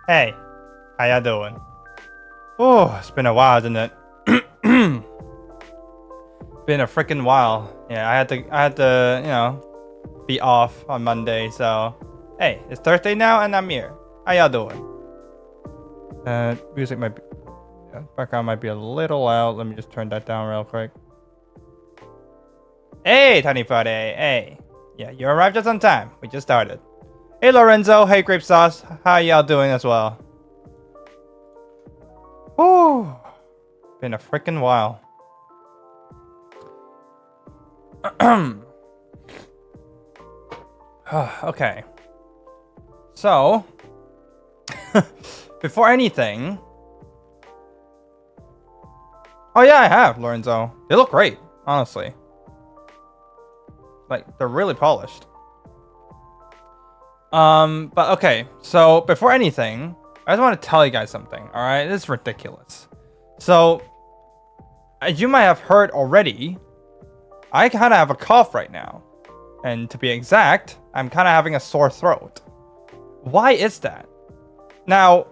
Hey, how ya doing? Oh, it's been a while, hasn't it? Been a freaking while. Yeah, I had to, be off on Monday. So, hey, it's Thursday now, and I'm here. How y'all doing? Music might be, background might be a little loud. Let me just turn that down real quick. Hey, Tiny Friday. Hey, yeah, you arrived just on time. We just started. Hey, Lorenzo. Hey, Grape Sauce. How y'all doing as well? Whew. Been a freaking while. Okay. So, before anything... Oh yeah, I have, Lorenzo. They look great, honestly. Like, they're really polished. But okay. So, before anything, I just want to tell you guys something, alright? This is ridiculous. So, as you might have heard already, I kind of have a cough right now. And to be exact, I'm kind of having a sore throat. Why is that? Now,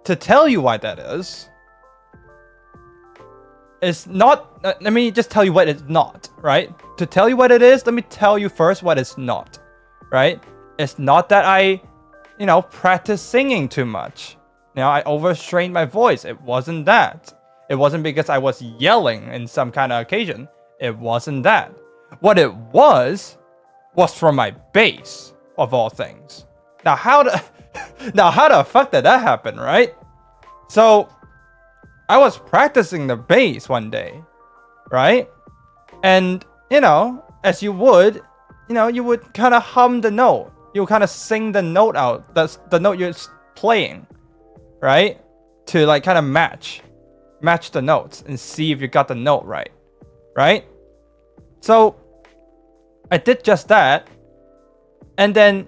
to tell you why that is, it's not... let me just tell you what it's not, right? To tell you what it is, let me tell you first what it's not, right? It's not that I, practice singing too much. I overstrained my voice. It wasn't that. It wasn't because I was yelling in some kind of occasion. It wasn't that. What it was from my bass, of all things. Now how the fuck did that happen, right? So, I was practicing the bass one day, right? And, as you would, you would kind of hum the note. You would kind of sing the note out. That's the note you're playing, right? To like kind of match the notes and see if you got the note right? So I did just that, and then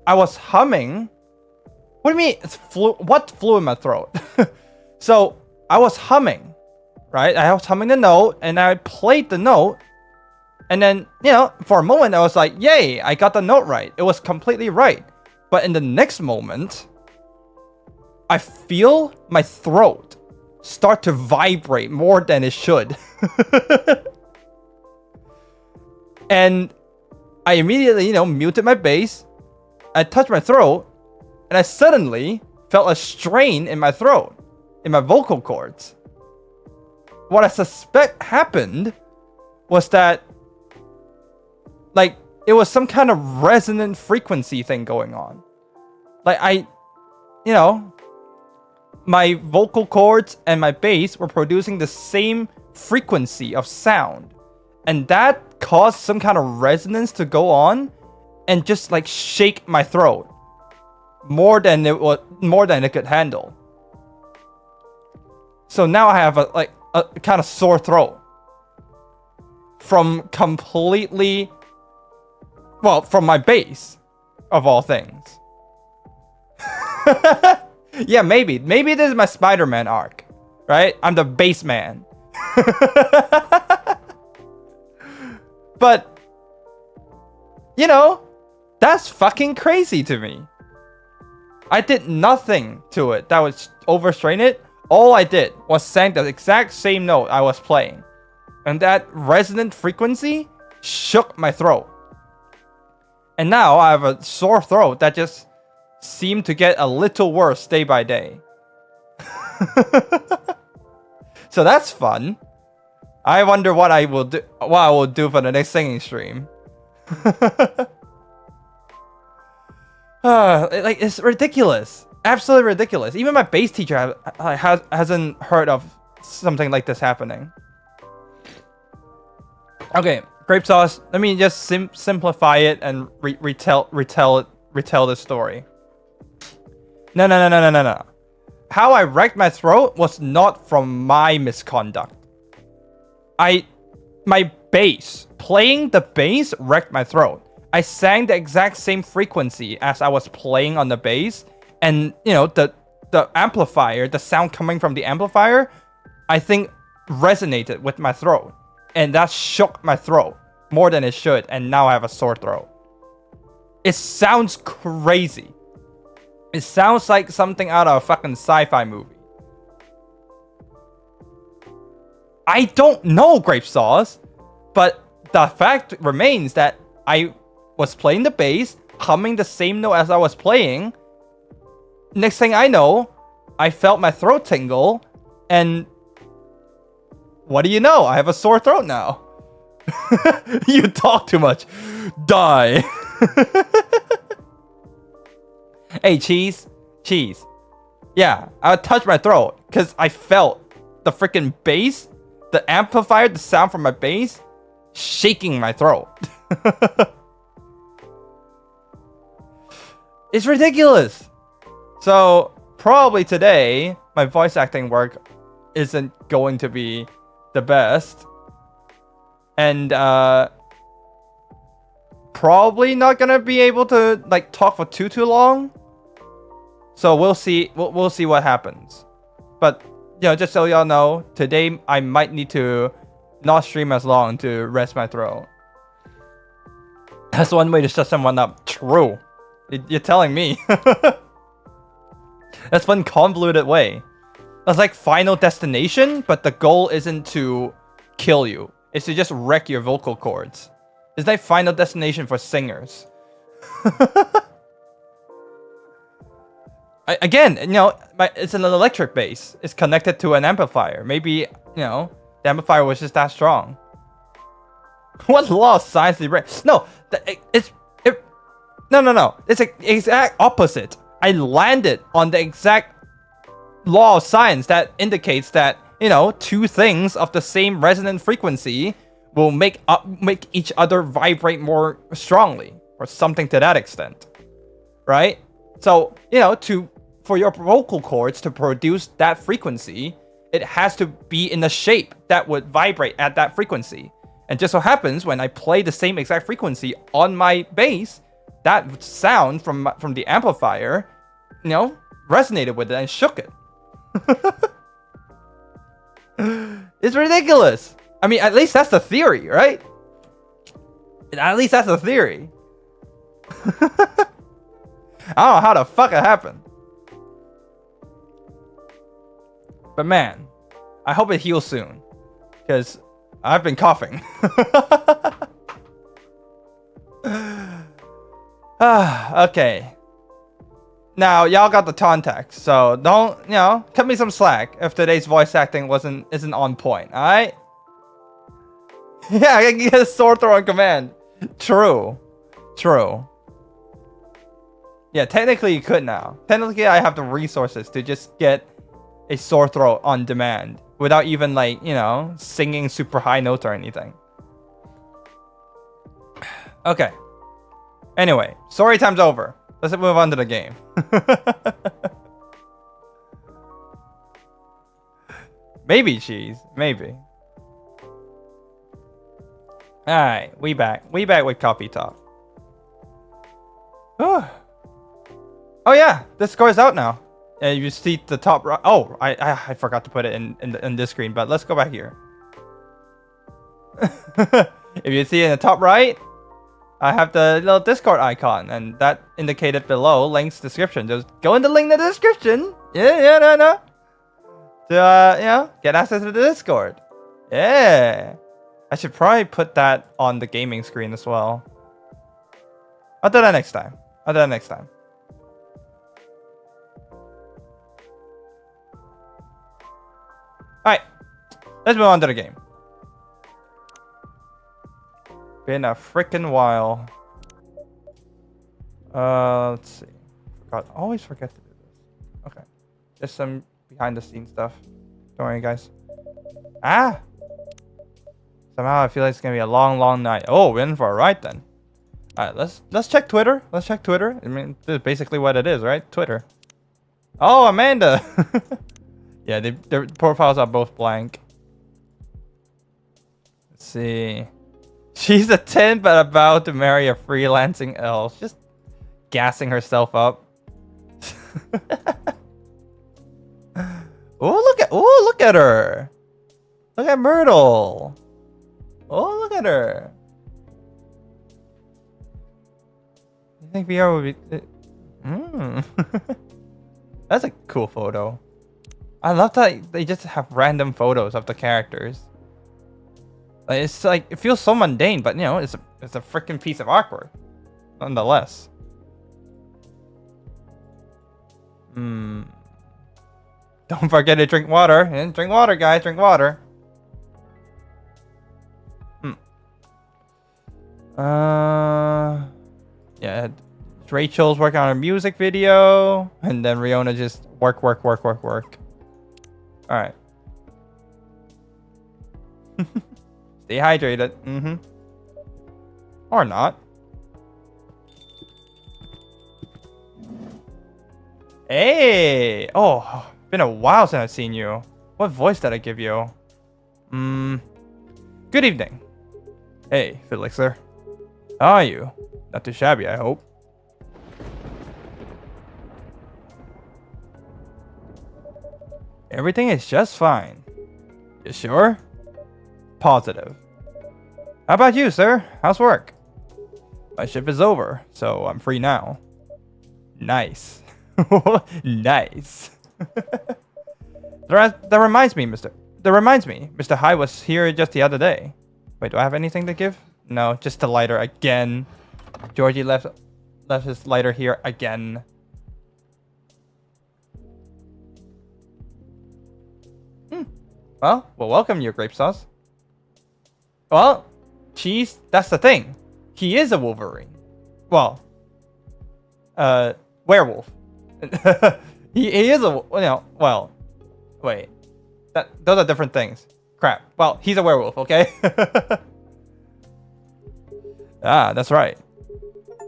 I was humming. What do you mean? What flew in my throat? So I was humming, right? I was humming the note, and I played the note, and then for a moment I was like, "Yay! I got the note right. It was completely right." But in the next moment, I feel my throat start to vibrate more than it should. And I immediately, muted my bass. I touched my throat, and I suddenly felt a strain in my throat, in my vocal cords. What I suspect happened was that, like, it was some kind of resonant frequency thing going on. Like, my vocal cords and my bass were producing the same frequency of sound. And that caused some kind of resonance to go on and just like shake my throat more than it could handle. So now I have a kind of sore throat from from my bass, of all things. Yeah, maybe this is my Spider-Man arc, right? I'm the bass man. But, that's fucking crazy to me. I did nothing to it that would overstrain it. All I did was sang the exact same note I was playing. And that resonant frequency shook my throat. And now I have a sore throat that just seemed to get a little worse day by day. So that's fun. I wonder what I will do for the next singing stream. It's ridiculous. Absolutely ridiculous. Even my bass teacher hasn't heard of something like this happening. Okay, Grape Sauce. Let me just simplify it and retell the story. No. How I wrecked my throat was not from my misconduct. My bass, playing the bass wrecked my throat. I sang the exact same frequency as I was playing on the bass, and the amplifier, the sound coming from the amplifier, I think resonated with my throat, and that shook my throat more than it should, and now I have a sore throat. It sounds crazy. It sounds like something out of a fucking sci-fi movie. I don't know, Grape Sauce, but the fact remains that I was playing the bass, humming the same note as I was playing. Next thing I know, I felt my throat tingle, and what do you know? I have a sore throat now. You talk too much. Die. Hey, cheese. Yeah, I touched my throat because I felt the freaking bass, the amplifier, the sound from my bass shaking my throat. It's ridiculous. So probably today, my voice acting work isn't going to be the best. And probably not gonna be able to like talk for too long. So we'll see. We'll see what happens. But just so y'all know, today I might need to not stream as long to rest my throat. That's one way to shut someone up. True. You're telling me. That's one convoluted way. That's like Final Destination, but the goal isn't to kill you. It's to just wreck your vocal cords. It's like Final Destination for singers. Again, it's an electric bass. It's connected to an amplifier. Maybe, the amplifier was just that strong. What law of science did you break? No, no. It's the exact opposite. I landed on the exact law of science that indicates that, two things of the same resonant frequency will make each other vibrate more strongly, or something to that extent, right? So, for your vocal cords to produce that frequency, it has to be in a shape that would vibrate at that frequency. And just so happens, when I play the same exact frequency on my bass, that sound from the amplifier, resonated with it and shook it. It's ridiculous. I mean, at least that's the theory, right? At least that's the theory. I don't know how the fuck it happened. But man, I hope it heals soon. Because I've been coughing. Okay. Now, y'all got the context, so don't, cut me some slack if today's voice acting isn't on point, alright? Yeah, I can get a sore throat on command. True. Yeah, technically you could now. Technically, I have the resources to just get a sore throat on demand without even, singing super high notes or anything. Okay. Anyway, story time's over. Let's move on to the game. Maybe, cheese. Maybe. Alright, we back. We back with Coffee Talk. Oh yeah, this score is out now. You see the top right. Oh, I forgot to put it in this screen, but let's go back here. If you see in the top right, I have the little Discord icon, and that indicated below, links description. Just go in the link in the description. No. To, get access to the Discord. Yeah. I should probably put that on the gaming screen as well. I'll do that next time. Alright. Let's move on to the game. Been a freaking while. Let's see. Always forget to do this. Okay. Just some behind the scenes stuff. Don't worry, guys. Somehow I feel like it's gonna be a long night. Oh, we're in for a ride then. Alright, let's check Twitter. I mean, this is basically what it is, right? Twitter. Oh, Amanda. Yeah, their profiles are both blank. Let's see. She's a 10 but about to marry a freelancing elf. Just gassing herself up. Look at her. Look at Myrtle. Oh, look at her. You think VR would be That's a cool photo. I love that they just have random photos of the characters. Like, it's like, it feels so mundane, but you know, it's a freaking piece of artwork, nonetheless. Don't forget to drink water. And drink water, guys. Drink water. Yeah. Rachel's working on a music video, and then Riona just work. All right. Stay hydrated. Or not. Hey! Oh, been a while since I've seen you. What voice did I give you? Good evening. Hey, Felixur. How are you? Not too shabby, I hope. Everything is just fine. You sure? Positive. How about you, sir? How's work? My shift is over, so I'm free now. Nice. Nice. That reminds me, Mr. High was here just the other day. Wait, do I have anything to give? No, just the lighter again. Georgie left his lighter here again. Well, welcome, your grape sauce. Well, Cheese, that's the thing. He is a Wolverine. Well, werewolf. he is a, you know, well, wait. Those are different things. Crap. Well, he's a werewolf, okay? Ah, that's right.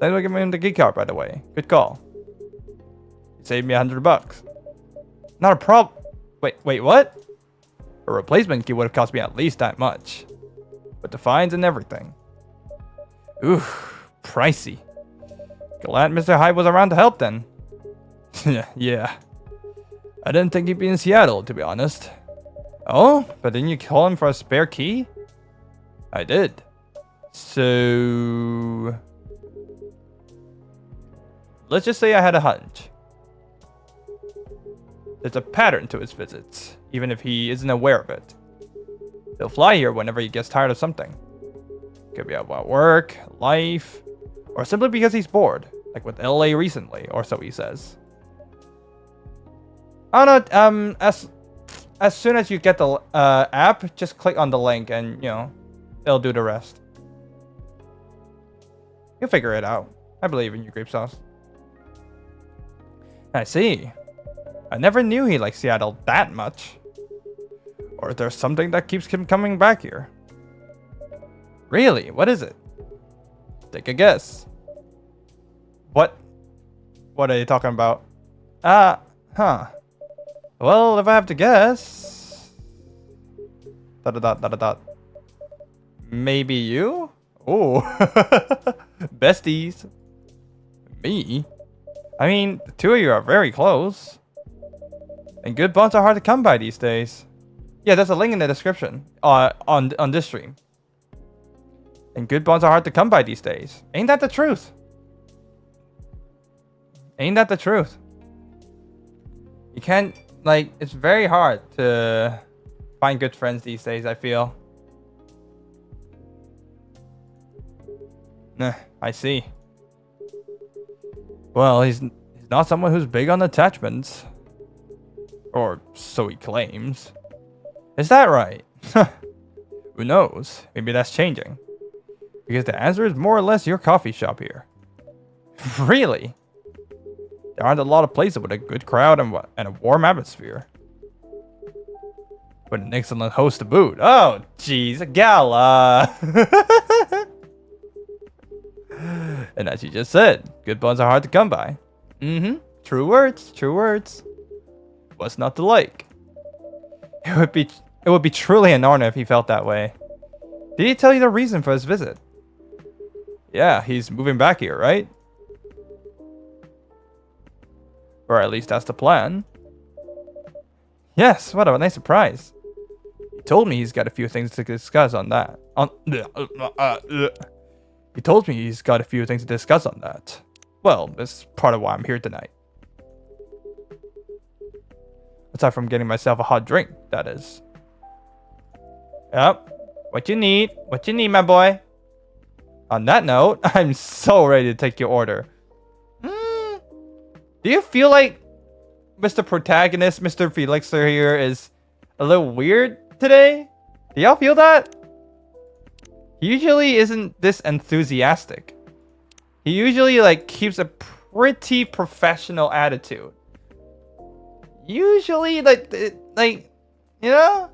Thanks for giving him the geek card, by the way. Good call. You saved me $100. Not a problem. Wait, what? A replacement key would have cost me at least that much. With the fines and everything. Ooh, pricey. Glad Mr. Hyde was around to help then. Yeah. I didn't think he'd be in Seattle, to be honest. Oh, but didn't you call him for a spare key? I did. So... let's just say I had a hunch. There's a pattern to his visits, even if he isn't aware of it. He'll fly here whenever he gets tired of something. Could be about work, life, or simply because he's bored, like with LA recently, or so he says. I don't know, as soon as you get the app, just click on the link and, you know, it'll do the rest. You'll figure it out. I believe in you, grape sauce. I see. I never knew he liked Seattle that much. Or is there something that keeps him coming back here? Really? What is it? Take a guess. What are you talking about? Huh. Well, if I have to guess... Maybe you? Oh. Besties. Me? I mean, the two of you are very close. And good bonds are hard to come by these days. Yeah, there's a link in the description on this stream. And good bonds are hard to come by these days. Ain't that the truth? Ain't that the truth? You can't, like, it's very hard to find good friends these days, I feel. Nah, I see. Well, he's not someone who's big on attachments. Or so he claims. Is that right? Who knows? Maybe that's changing. Because the answer is more or less your coffee shop here. Really? There aren't a lot of places with a good crowd and a warm atmosphere. But an excellent host to boot. Oh, jeez, a gala. And as you just said, good buns are hard to come by. True words, true words. What's not to like? It would be truly an honor if he felt that way. Did he tell you the reason for his visit? Yeah, he's moving back here, right? Or at least that's the plan. Yes, what a nice surprise. He told me he's got a few things to discuss on that. He told me he's got a few things to discuss on that. Well, that's part of why I'm here tonight. Aside from getting myself a hot drink, that is. Yep. What you need, my boy. On that note, I'm so ready to take your order. Do you feel like Mr. Protagonist, Mr. Felixur here is a little weird today? Do y'all feel that? He usually isn't this enthusiastic. He usually like keeps a pretty professional attitude. Usually like you know?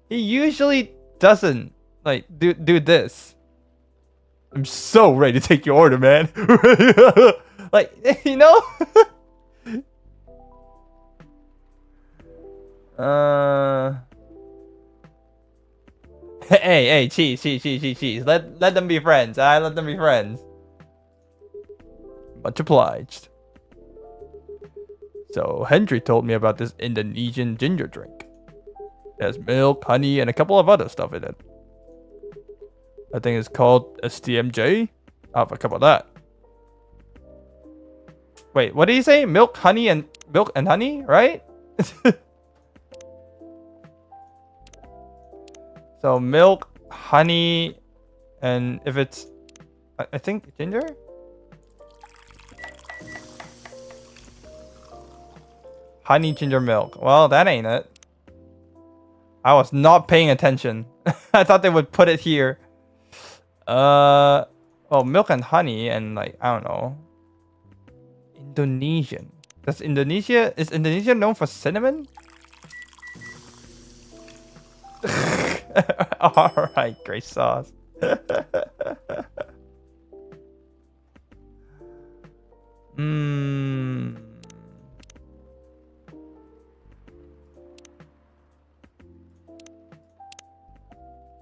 He usually doesn't like do this. I'm so ready to take your order, man. Like, you know? Hey, cheese. Let them be friends. Let them be friends. Much obliged. So Hendry told me about this Indonesian ginger drink. It has milk, honey, and a couple of other stuff in it. I think it's called STMJ. I'll have a cup of that. Wait, what did he say? Milk, and honey, right? So milk, honey, and if it's, I think ginger? Honey, ginger, milk. Well, that ain't it. I was not paying attention. I thought they would put it here. Well, milk and honey and like, I don't know. Indonesian. Is Indonesia known for cinnamon? Alright, great sauce.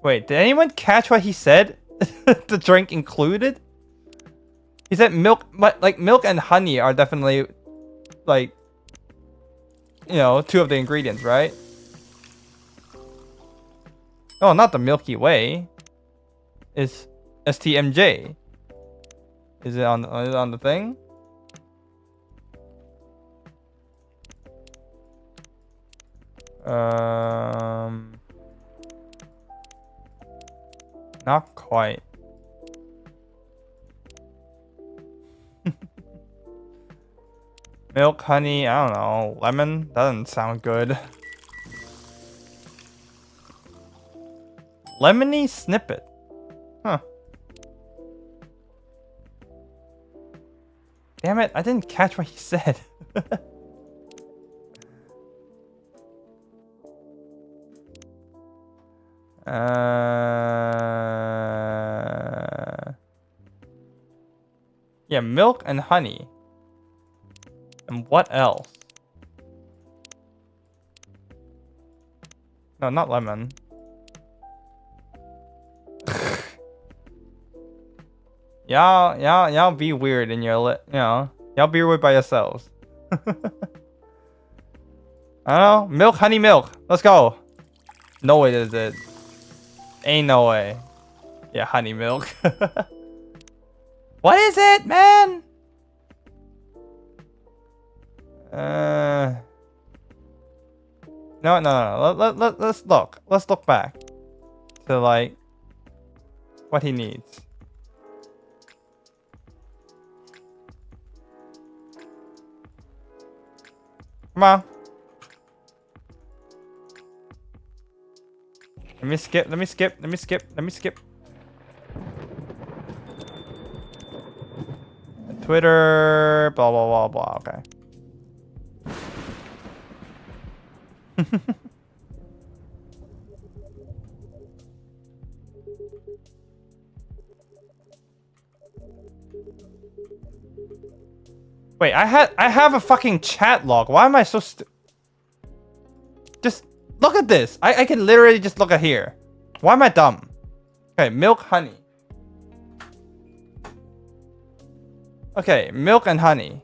Wait, did anyone catch what he said? The drink included? He said milk, but like milk and honey are definitely like, you know, two of the ingredients, right? Oh, not the Milky Way. It's STMJ. Is it on the thing? Not quite. Milk, honey, I don't know. Lemon? Doesn't sound good. Lemony snippet. Huh. Damn it, I didn't catch what he said. Yeah, milk and honey. And what else? No, not lemon. Y'all be weird in your y'all be weird by yourselves. I don't know. Milk, honey, milk. Let's go. No way is it. Ain't no way. Yeah, honey milk. What is it, man? No. Let's look. Let's look back to like what he needs. Come on. Let me skip. Twitter, blah, blah, blah, blah. Okay. Wait, I have a fucking chat log. Why am I so Just look at this. I can literally just look at here. Why am I dumb? Okay, milk, honey. Okay, milk and honey.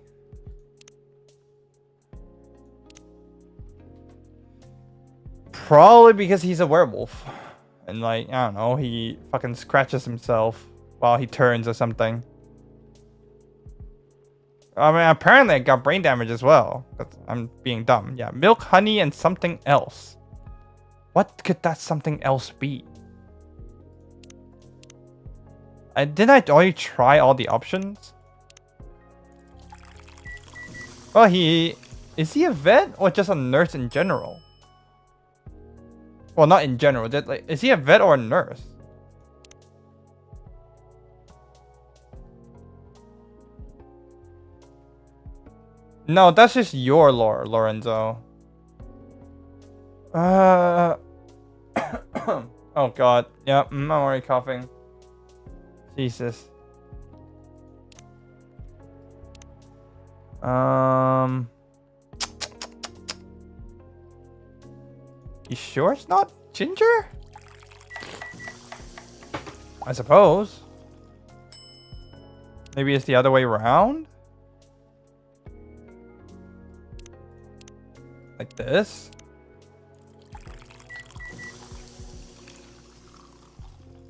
Probably because he's a werewolf. And like, I don't know, he fucking scratches himself while he turns or something. I mean, apparently I got brain damage as well. I'm being dumb. Yeah, milk, honey, and something else. What could that something else be? Didn't I already try all the options? Well, is he a vet or just a nurse in general? Well, not in general. Is he a vet or a nurse? No, that's just your lore, Lorenzo. Oh god. Yeah, I'm already coughing. Jesus. You sure it's not Ginger? I suppose. Maybe it's the other way around? Like this?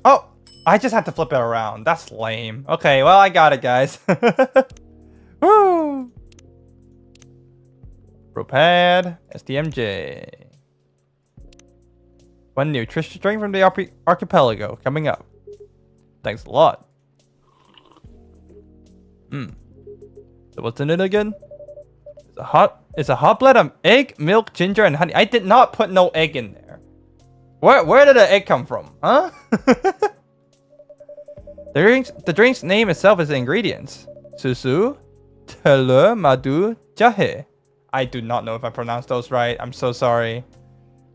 Oh! I just had to flip it around. That's lame. Okay, well, I got it, guys. Woo! Propad, SDMJ. One nutritious drink from the archipelago coming up. Thanks a lot. So what's in it again? It's a hot blend of egg, milk, ginger, and honey. I did not put no egg in there. Where did the egg come from? Huh? The drink's name itself is the ingredients. Susu, Tele, Madu, Jahe. I do not know if I pronounced those right. I'm so sorry.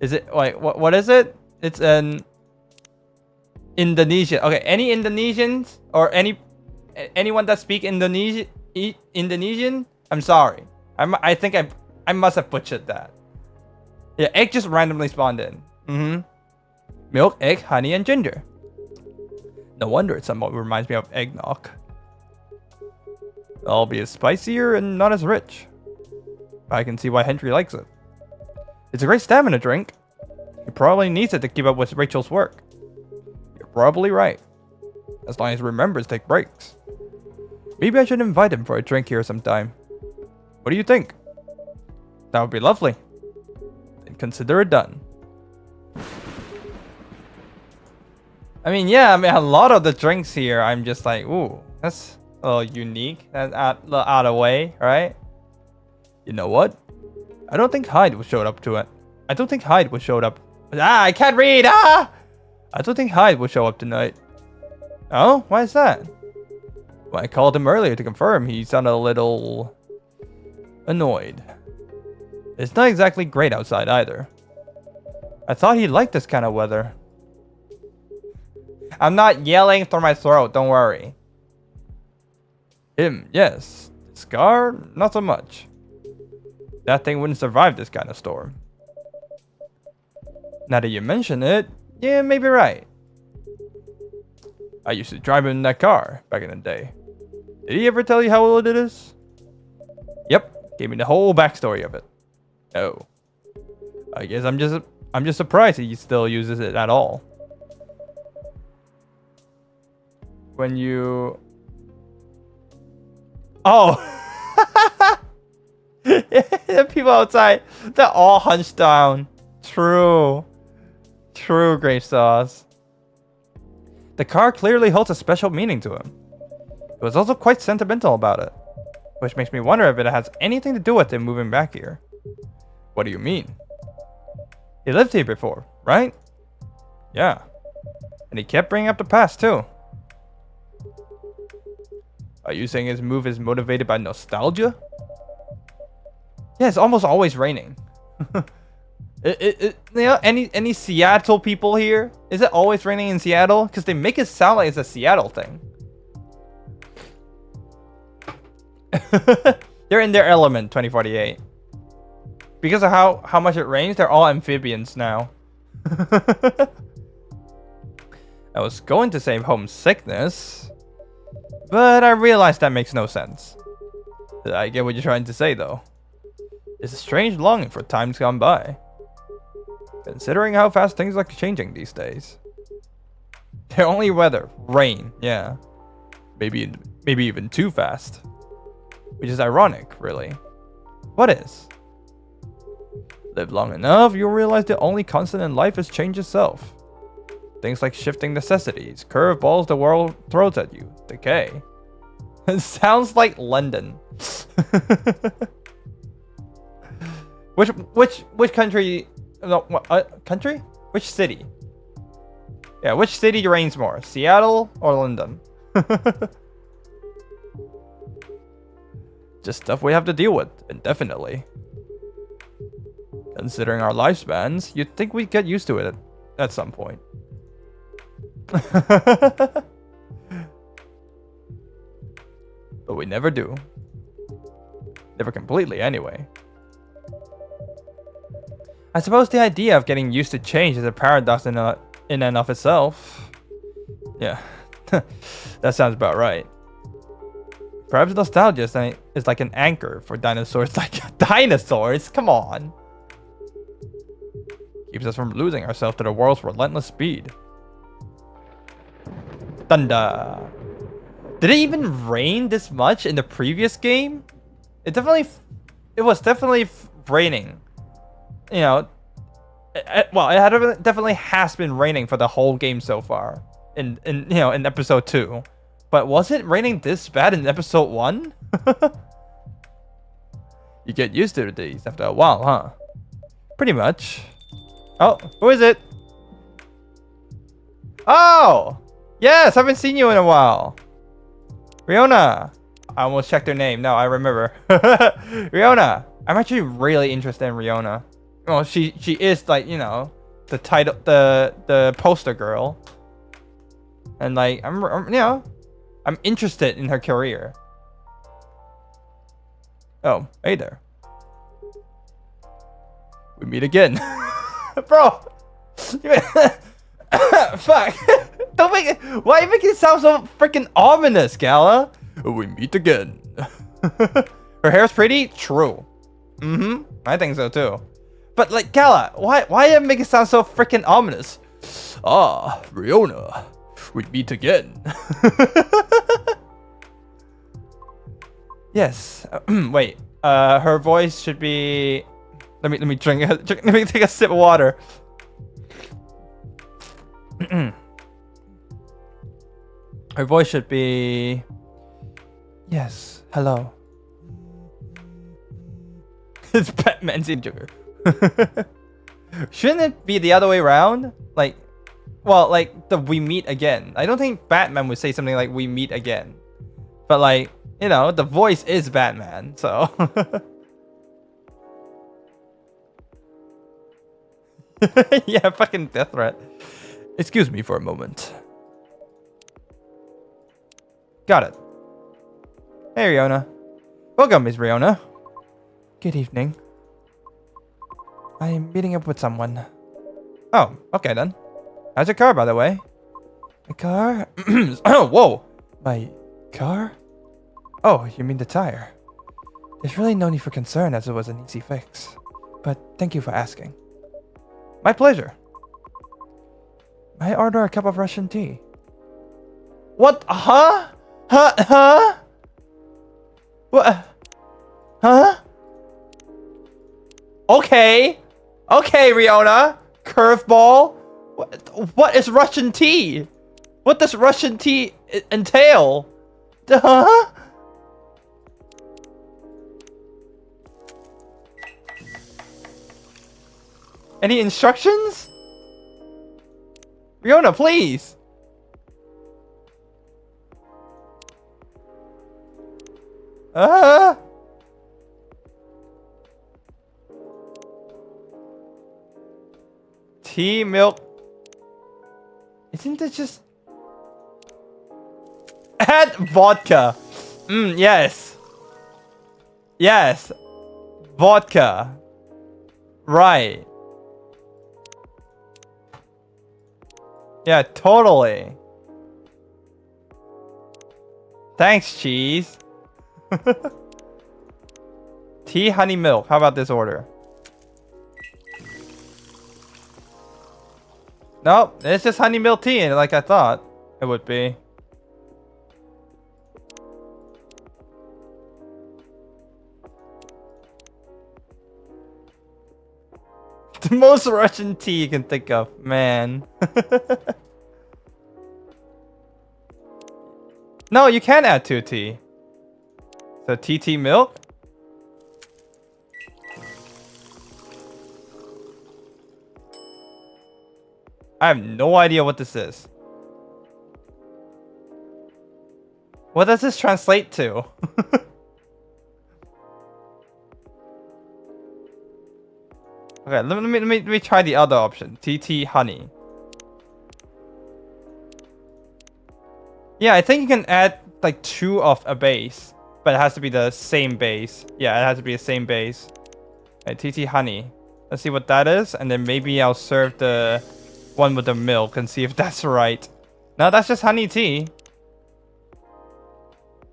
Is it like what is it? It's an Indonesian. Okay, any Indonesians or anyone that speak Indonesian? I'm sorry. I think I must have butchered that. Yeah, egg just randomly spawned in. Milk, egg, honey, and ginger. No wonder it somewhat reminds me of eggnog. Albeit spicier and not as rich. I can see why Henry likes it. It's a great stamina drink. He probably needs it to keep up with Rachel's work. You're probably right. As long as he remembers to take breaks. Maybe I should invite him for a drink here sometime. What do you think? That would be lovely. Then consider it done. I mean, yeah, a lot of the drinks here, I'm just like, ooh, that's a little unique. That's out of the way, right? You know what? I don't think Hyde would show up to it. I don't think Hyde would show up. Ah, I can't read! Ah! I don't think Hyde would show up tonight. Oh? Why is that? When I called him earlier to confirm, he sounded a little annoyed. It's not exactly great outside either. I thought he liked this kind of weather. I'm not yelling through my throat, don't worry. Him, yes. Scar, not so much. That thing wouldn't survive this kind of storm. Now that you mention it, yeah, maybe right. I used to drive in that car back in the day. Did he ever tell you how old it is? Yep, gave me the whole backstory of it. Oh. I guess I'm just surprised he still uses it at all. When you... Oh! The people outside, they're all hunched down. True. True, Grape Sauce. The car clearly holds a special meaning to him. He was also quite sentimental about it. Which makes me wonder if it has anything to do with him moving back here. What do you mean? He lived here before, right? Yeah. And he kept bringing up the past too. Are you saying his move is motivated by nostalgia? Yeah, it's almost always raining. You know, any Seattle people here? Is it always raining in Seattle? Because they make it sound like it's a Seattle thing. They're in their element, 2048. Because of how much it rains, they're all amphibians now. I was going to say homesickness, but I realized that makes no sense. I get what you're trying to say, though. It's a strange longing for times gone by. Considering how fast things are changing these days. The only weather, rain, yeah. Maybe even too fast. Which is ironic, really. What is? Live long enough, you'll realize the only constant in life is change itself. Things like shifting necessities, curveballs the world throws at you, decay. It sounds like London. Which country? No, what, country? Which city? Yeah, which city reigns more, Seattle or London? Just stuff we have to deal with indefinitely. Considering our lifespans, you'd think we'd get used to it at some point. But we never do. Never completely, anyway. I suppose the idea of getting used to change is a paradox in and of itself. Yeah, that sounds about right. Perhaps nostalgia is like an anchor for dinosaurs. Like dinosaurs? Come on. Keeps us from losing ourselves to the world's relentless speed. Thunder. Did it even rain this much in the previous game? It was definitely raining. You know, it definitely has been raining for the whole game so far. In episode 2. But was it raining this bad in episode 1? You get used to these after a while, huh? Pretty much. Oh, who is it? Oh! Yes, I haven't seen you in a while. Riona. I almost checked her name. No, I remember. Riona. I'm actually really interested in Riona. Well, she is like, you know, the title, the poster girl. And like, I'm interested in her career. Oh, hey there. We meet again. Bro. Fuck. Don't make it. Why make it sound so freaking ominous, Gala? We meet again. Her hair's pretty? True. I think so too. But like, Gala, why make it sound so freaking ominous? Ah, Riona. We meet again. Yes. Wait. Her voice should be. Let me drink. Let me take a sip of water. Her voice should be. Yes. Hello. It's Batman's Joker. Shouldn't it be the other way around? Like, well, like the we meet again. I don't think Batman would say something like we meet again. But like, you know, the voice is Batman, so. Yeah, fucking death threat. Excuse me for a moment. Got it. Hey, Riona. Welcome, Miss Riona. Good evening. I am meeting up with someone. Oh, okay then. How's your car, by the way? My car? Oh, whoa. My car? Oh, you mean the tire. There's really no need for concern as it was an easy fix. But thank you for asking. My pleasure. May I order a cup of Russian tea? What? Huh? Huh? What? Huh? Okay. Okay, Riona. Curveball. What is Russian tea? What does Russian tea entail? Huh? Any instructions? Riona, please. Tea, milk. Isn't it just... Add vodka. Yes. Yes. Vodka. Right. Yeah, totally. Thanks, cheese. Tea, honey, milk. How about this order? Nope, it's just honey milk tea, like I thought it would be. The most Russian tea you can think of, man. No, you can add 2 tea. So TT milk. I have no idea what this is. What does this translate to? Okay, let me try the other option. TT honey. Yeah, I think you can add like 2 of a base, but it has to be the same base. Yeah, it has to be the same base. Okay, TT honey. Let's see what that is, and then maybe I'll serve the one with the milk and see if that's right. No, that's just honey tea.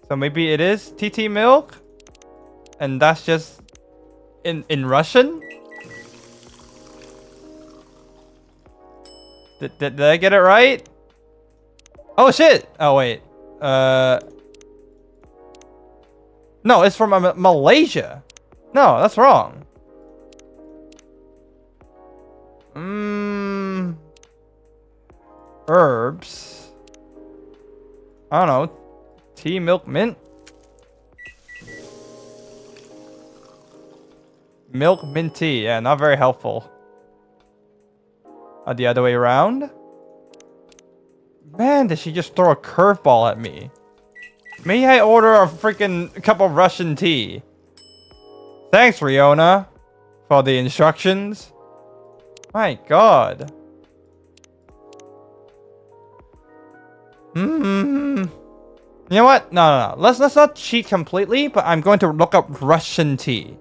So maybe it is TT milk, and that's just in Russian. Did I get it right? Oh shit! Oh wait. No, it's from Malaysia. No, that's wrong. Herbs. I don't know. Tea, milk, mint. Milk, mint tea. Yeah, not very helpful. The other way around. Man, did she just throw a curveball at me? May I order a freaking cup of Russian tea? Thanks, Riona, for the instructions. My god. You know what? No. Let's not cheat completely, but I'm going to look up Russian tea.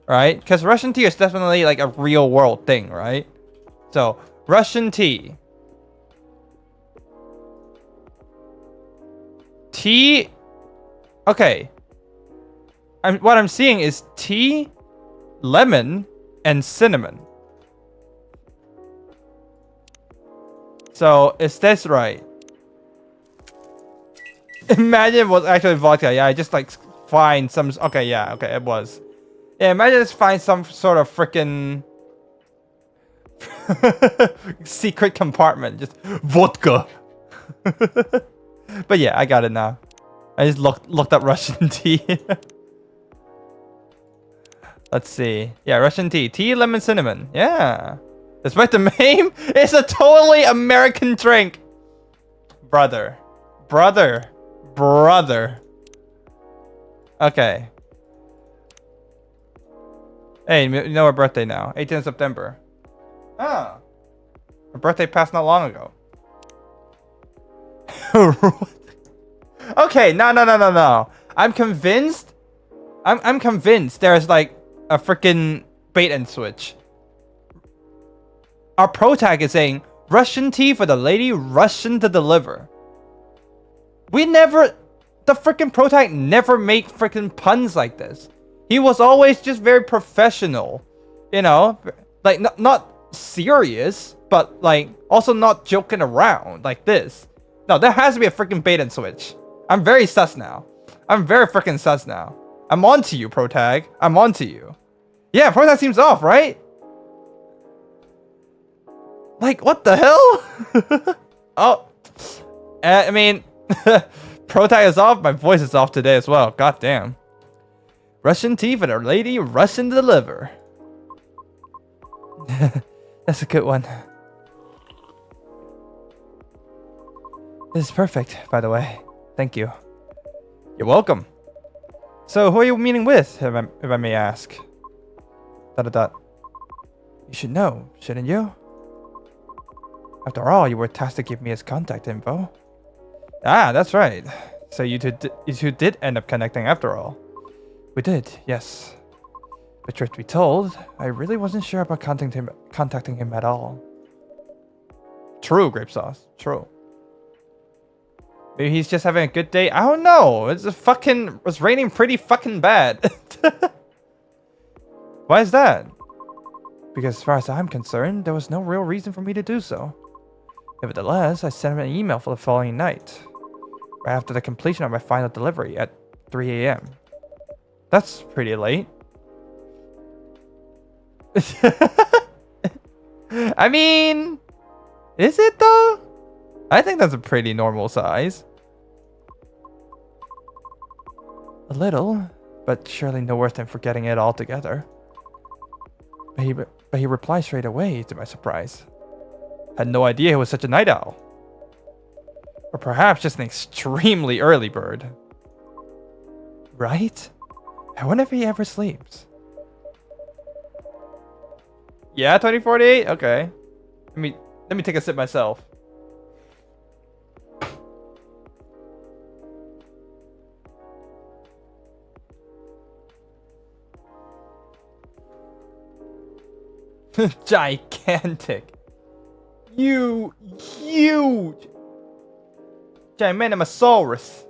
Right? Because Russian tea is definitely like a real world thing, right? So, Russian tea. Tea. Okay. What I'm seeing is tea, lemon, and cinnamon. So, is this right? Imagine it was actually vodka. Yeah, I just like find some. Okay, yeah, okay, it was. Yeah, imagine just find some sort of freaking secret compartment. Just vodka. But yeah, I got it now. I just looked up Russian tea. Let's see. Yeah, Russian tea. Tea, lemon, cinnamon. Yeah. Despite the name, it's a totally American drink. Brother. Okay. Hey, you know her birthday now. 18th September. Ah. Her birthday passed not long ago. Okay, no. I'm convinced. I'm convinced there's like a freaking bait and switch. Our pro tag is saying Russian tea for the lady, Russian to deliver. We never, the freaking pro tag never make freaking puns like this. He was always just very professional, you know, like not serious, but like also not joking around like this. No, there has to be a freaking bait and switch. I'm very sus now. I'm very freaking sus now. I'm on to you, pro tag. I'm on to you. Yeah, pro tag seems off, right? Like, what the hell? Oh, I mean, pro tag is off. My voice is off today as well. God damn. Russian tea for the lady, Russian to deliver. That's a good one. This is perfect, by the way. Thank you. You're welcome. So, who are you meeting with, if I may ask? ... You should know, shouldn't you? After all, you were tasked to give me his contact info. Ah, that's right. So you two did end up connecting after all. We did, yes. But truth be told, I really wasn't sure about contacting him at all. True, Grape Sauce. True. Maybe he's just having a good day. I don't know. It's raining pretty fucking bad. Why is that? Because as far as I'm concerned, there was no real reason for me to do so. Nevertheless, I sent him an email for the following night, right after the completion of my final delivery at 3 a.m. That's pretty late. I mean, is it though? I think that's a pretty normal size. A little, but surely no worse than forgetting it altogether. But he replied straight away, to my surprise. Had no idea he was such a night owl. Or perhaps just an extremely early bird. Right? I wonder if he ever sleeps. Yeah, 2048? Okay. Let me take a sip myself. Gigantic. Huge. Gigantamasaurus.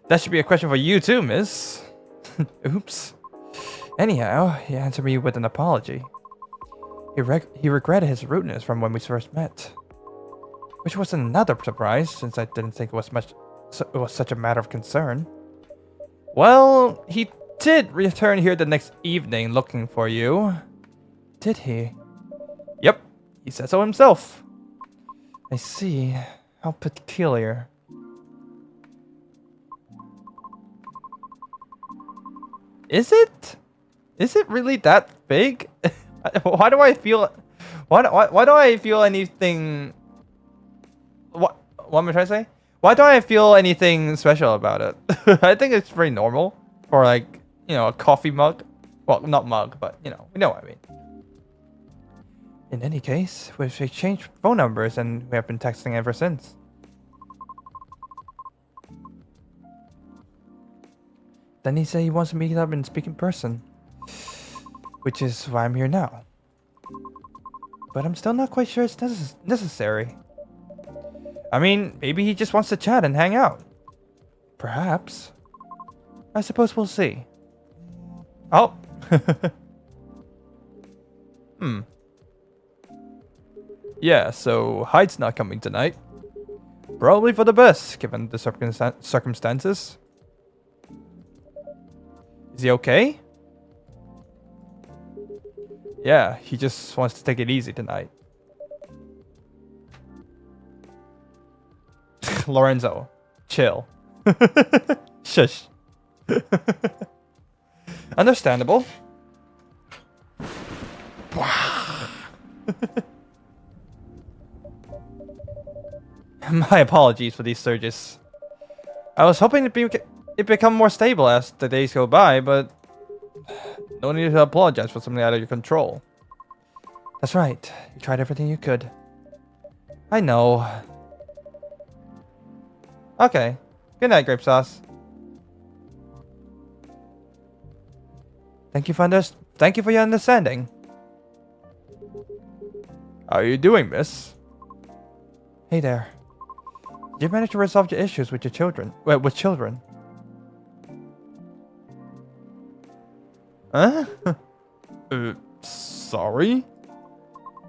That should be a question for you too, miss. Oops. Anyhow, he answered me with an apology. He regretted his rudeness from when we first met. Which was another surprise, since I didn't think it was such a matter of concern. Well, he did return here the next evening looking for you. Did he? Yep, he said so himself. I see. How peculiar. Is it? Is it really that big? Why do I feel... Why do I feel anything... What am I trying to say? Why do I feel anything special about it? I think it's pretty normal for, like, you know, a coffee mug. Well, not mug, but, you know what I mean. In any case, we've exchanged phone numbers and we have been texting ever since. Then he said he wants to meet up and speak in person. Which is why I'm here now. But I'm still not quite sure it's necessary. I mean, maybe he just wants to chat and hang out. Perhaps. I suppose we'll see. Oh. Yeah, so Hyde's not coming tonight. Probably for the best, given the circumstances. Is he okay? Yeah, he just wants to take it easy tonight. Lorenzo, chill. Shush. Understandable. My apologies for these surges. I was hoping it become more stable as the days go by, but no need to apologize for something out of your control. That's right. You tried everything you could. I know. Okay. Good night, Grape Sauce. Thank you for your understanding. How are you doing, miss? Hey there. Did you manage to resolve your issues with your children? With children? Huh? Sorry?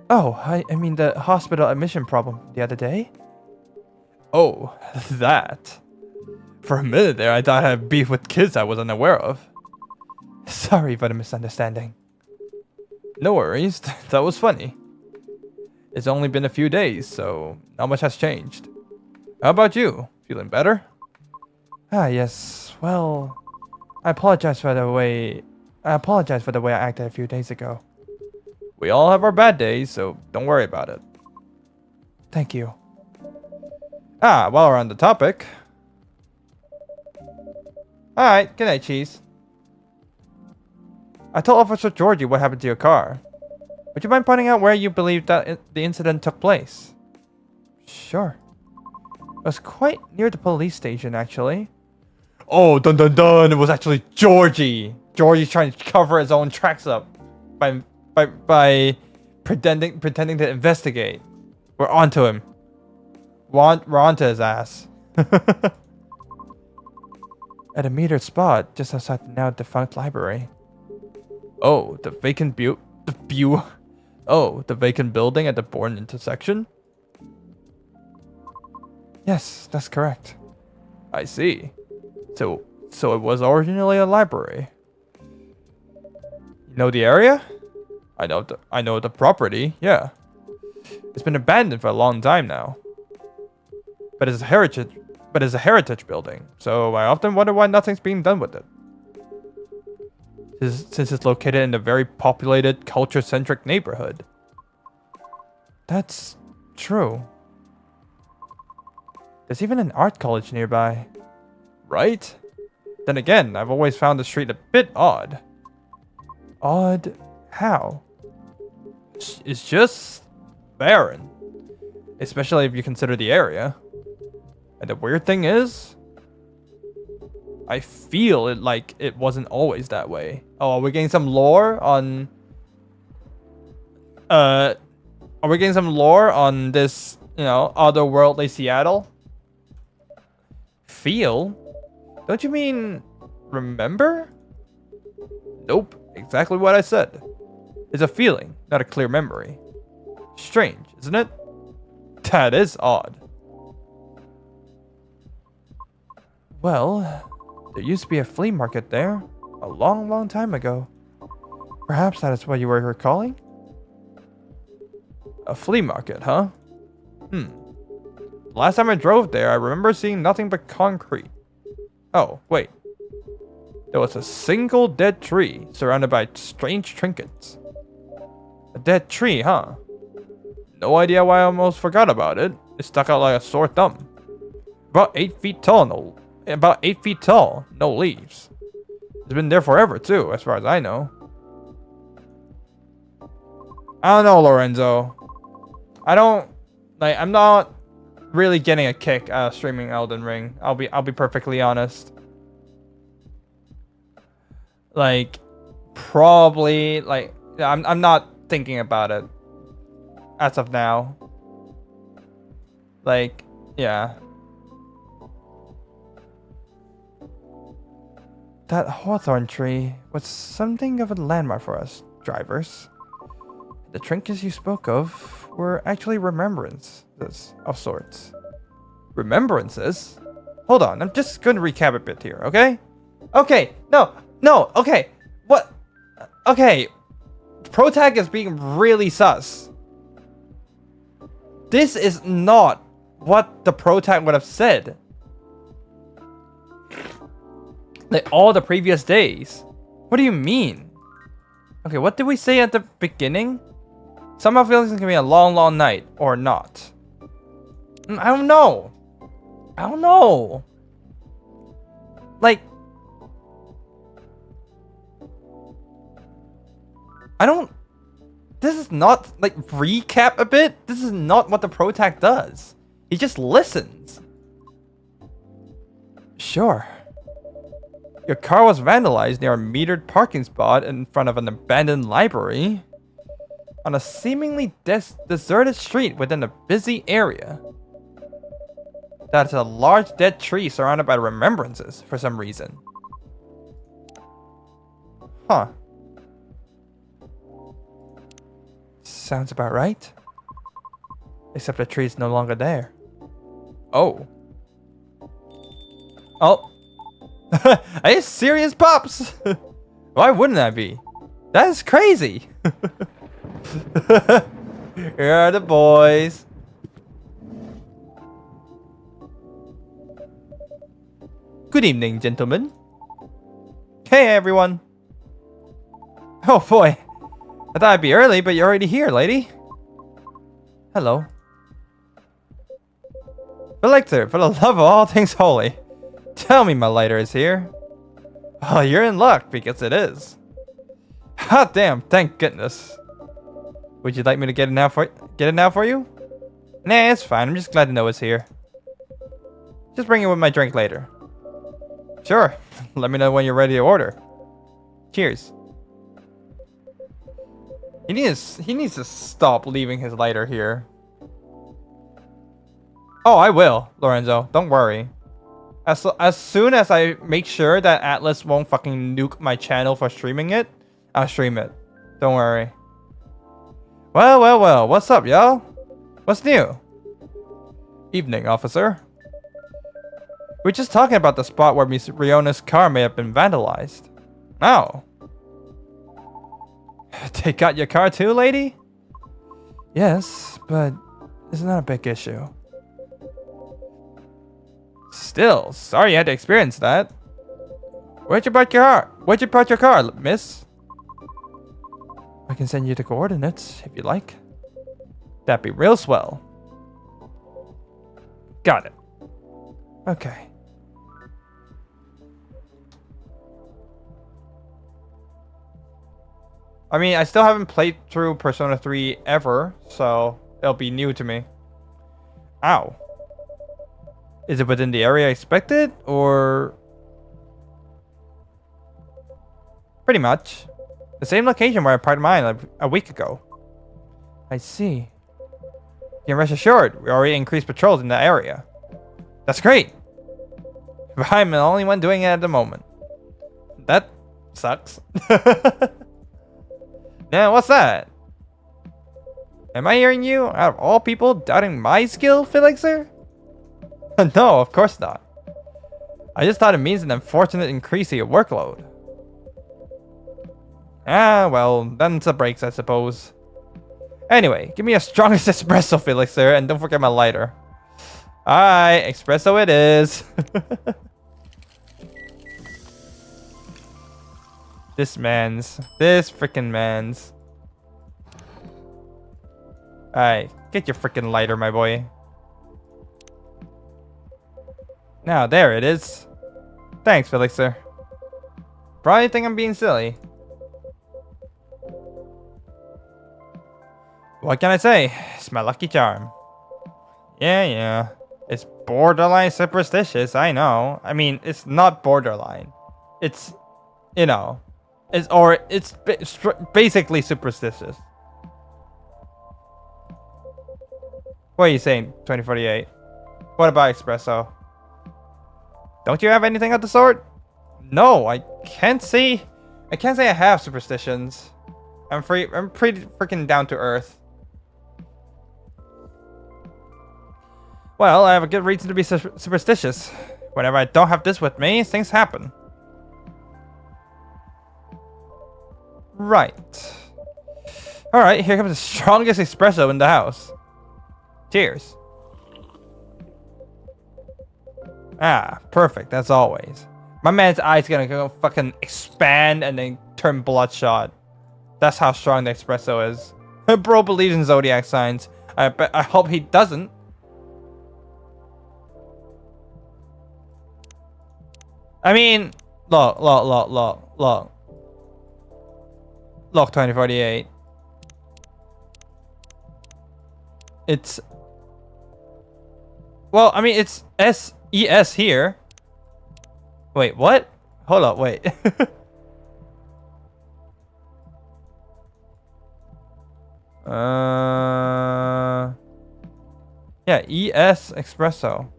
Oh, I mean the hospital admission problem the other day? Oh, that. For a minute there, I thought I had beef with kids I was unaware of. Sorry for the misunderstanding. No worries, that was funny. It's only been a few days, so not much has changed. How about you? Feeling better? Ah, yes. Well, I apologize for the way I acted a few days ago. We all have our bad days, so don't worry about it. Thank you. Ah, while we're on the topic. Alright, good night, Cheese. I told Officer Georgie what happened to your car. Would you mind pointing out where you believe that the incident took place? Sure. It was quite near the police station, actually. Oh, dun dun dun! It was actually Georgie! Georgie's trying to cover his own tracks up by pretending to investigate. We're onto him. We're onto his ass. At a metered spot just outside the now defunct library. Oh, the vacant the vacant building at the Bourne intersection? Yes, that's correct. I see. So it was originally a library. You know the area? I know the property, yeah. It's been abandoned for a long time now. But it's a heritage building, so I often wonder why nothing's being done with it. Since it's located in a very populated, culture-centric neighborhood. That's true. There's even an art college nearby. Right? Then again, I've always found the street a bit odd. Odd? How? It's just barren. Especially if you consider the area. And the weird thing is, I feel it like it wasn't always that way. Oh, are we getting some lore on... Are we getting some lore on this, you know, otherworldly Seattle? Feel? Don't you mean remember? Nope, exactly what I said. It's a feeling, not a clear memory. Strange, isn't it? That is odd. Well, there used to be a flea market there a long, long time ago. Perhaps that is what you were recalling? A flea market, huh? Last time I drove there, I remember seeing nothing but concrete. Oh, wait. There was a single dead tree surrounded by strange trinkets. A dead tree, huh? No idea why I almost forgot about it. It stuck out like a sore thumb. About 8 feet tall, no leaves. It's been there forever too, as far as I know. I don't know, Lorenzo. I'm not really getting a kick out of streaming Elden Ring. I'll be perfectly honest. Like, probably, like, I'm not thinking about it as of now. Like, yeah. That hawthorn tree was something of a landmark for us drivers. The trinkets you spoke of were actually remembrances of sorts. Remembrances? Hold on, I'm just going to recap a bit here, okay? Okay, no, okay. What? Okay, Protag is being really sus. This is not what the Protag would have said. Like all the previous days. What do you mean? Okay, what did we say at the beginning? Summer feels it's gonna be a long, long night, or not. I don't know. Like, this is not, like, recap a bit. This is not what the Protag does. He just listens. Sure. Your car was vandalized near a metered parking spot in front of an abandoned library on a seemingly deserted street within a busy area. That's a large dead tree surrounded by remembrances for some reason. Huh. Sounds about right. Except the tree is no longer there. Oh. Oh. Are you serious, Pops? Why wouldn't I be? That is crazy. Here are the boys. Good evening, gentlemen. Hey, everyone. Oh boy. I thought I'd be early, but you're already here, lady. Hello. Felixur, for the love of all things holy. Tell me my lighter is here. Oh, you're in luck, because it is. Hot damn, thank goodness. Would you like me to get it now for you? Nah, it's fine. I'm just glad to know it's here. Just bring it with my drink later. Sure. Let me know when you're ready to order. Cheers. He needs to stop leaving his lighter here. Oh, I will, Lorenzo. Don't worry. As soon as I make sure that Atlas won't fucking nuke my channel for streaming it, I'll stream it. Don't worry. Well. What's up, y'all? What's new? Evening, officer. We're just talking about the spot where Miss Riona's car may have been vandalized. Oh. They got your car too, lady? Yes, but it's not a big issue. Still, sorry you had to experience that. Where'd you park your car? Where'd you park your car, miss? I can send you the coordinates if you like. That'd be real swell. Got it. Okay. I mean, I still haven't played through Persona 3 ever, so it'll be new to me. Ow. Is it within the area I expected, or... Pretty much. The same location where I parked mine like a week ago. I see. You can rest assured, we already increased patrols in that area. That's great. But I'm the only one doing it at the moment. That sucks. Now, what's that? Am I hearing you, out of all people, doubting my skill, Felixur? No, of course not. I just thought it means an unfortunate increase in your workload. Ah, well, then it's a breaks, I suppose. Anyway, give me a strongest espresso, Felixur, and don't forget my lighter. Alright, espresso it is. This freaking man's. Alright, get your freaking lighter, my boy. Now, there it is. Thanks, Felixur. Probably think I'm being silly. What can I say? It's my lucky charm. Yeah. It's borderline superstitious, I know. I mean, it's not borderline. It's, you know, it's basically superstitious. What are you saying, 2048? What about espresso? Don't you have anything of the sort? No, I can't say I have superstitions. I'm pretty freaking down to earth. Well, I have a good reason to be superstitious. Whenever I don't have this with me, things happen. Right. Alright, here comes the strongest espresso in the house. Cheers. Ah, perfect, as always. My man's eye's gonna go fucking expand and then turn bloodshot. That's how strong the espresso is. Bro believes in zodiac signs. I hope he doesn't. I mean, look. Look, 2048. It's... Well, I mean, it's SES here. Wait, what? Hold up, wait. Yeah, ES Espresso.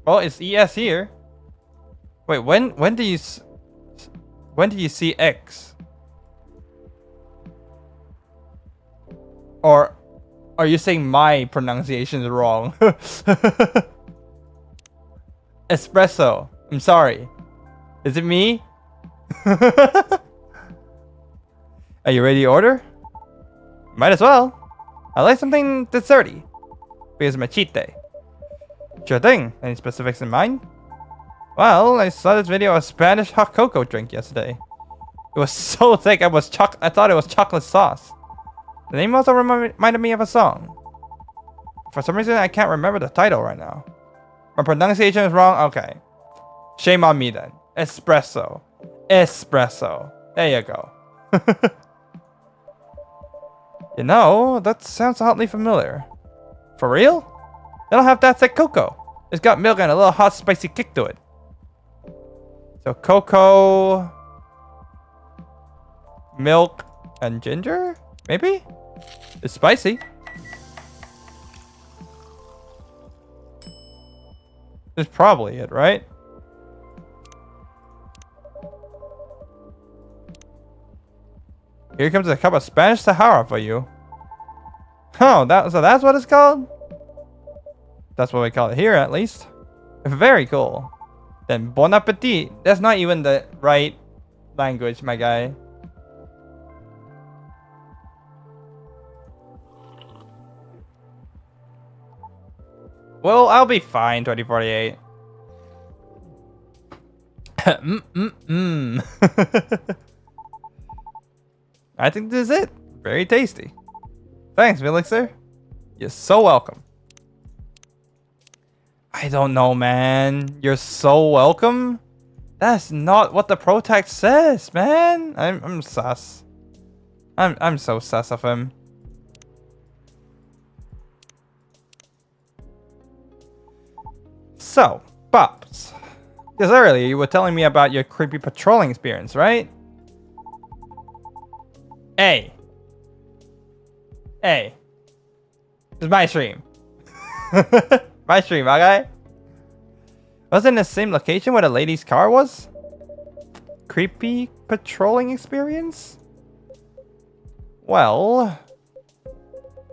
Well, it's ES here. Wait, when do you see X? Or are you saying my pronunciation is wrong? Espresso. I'm sorry. Is it me? Are you ready to order? Might as well. I like something desserty. Because it's my cheat day. Sure thing. Any specifics in mind? Well, I saw this video of a Spanish hot cocoa drink yesterday. It was so thick I thought it was chocolate sauce. The name also reminded me of a song. For some reason, I can't remember the title right now. My pronunciation is wrong? Okay. Shame on me then. Espresso. Espresso. There you go. You know, that sounds oddly familiar. For real? They don't have that thick cocoa. It's got milk and a little hot spicy kick to it. So cocoa, milk, and ginger? Maybe? It's spicy. That's probably it, right? Here comes a cup of Spanish Sahara for you. Oh, so that's what it's called? That's what we call it here, at least. Very cool. Then bon appetit. That's not even the right language, my guy. Well, I'll be fine, 2048. I think this is it. Very tasty. Thanks, Felixur. You're so welcome. I don't know, man. You're so welcome? That's not what the protag says, man. I'm sus. I'm so sus of him. So, Pops. Because earlier you were telling me about your creepy patrolling experience, right? Hey. Hey. It's my stream. My stream, okay? Was it in the same location where the lady's car was? Creepy patrolling experience? Well,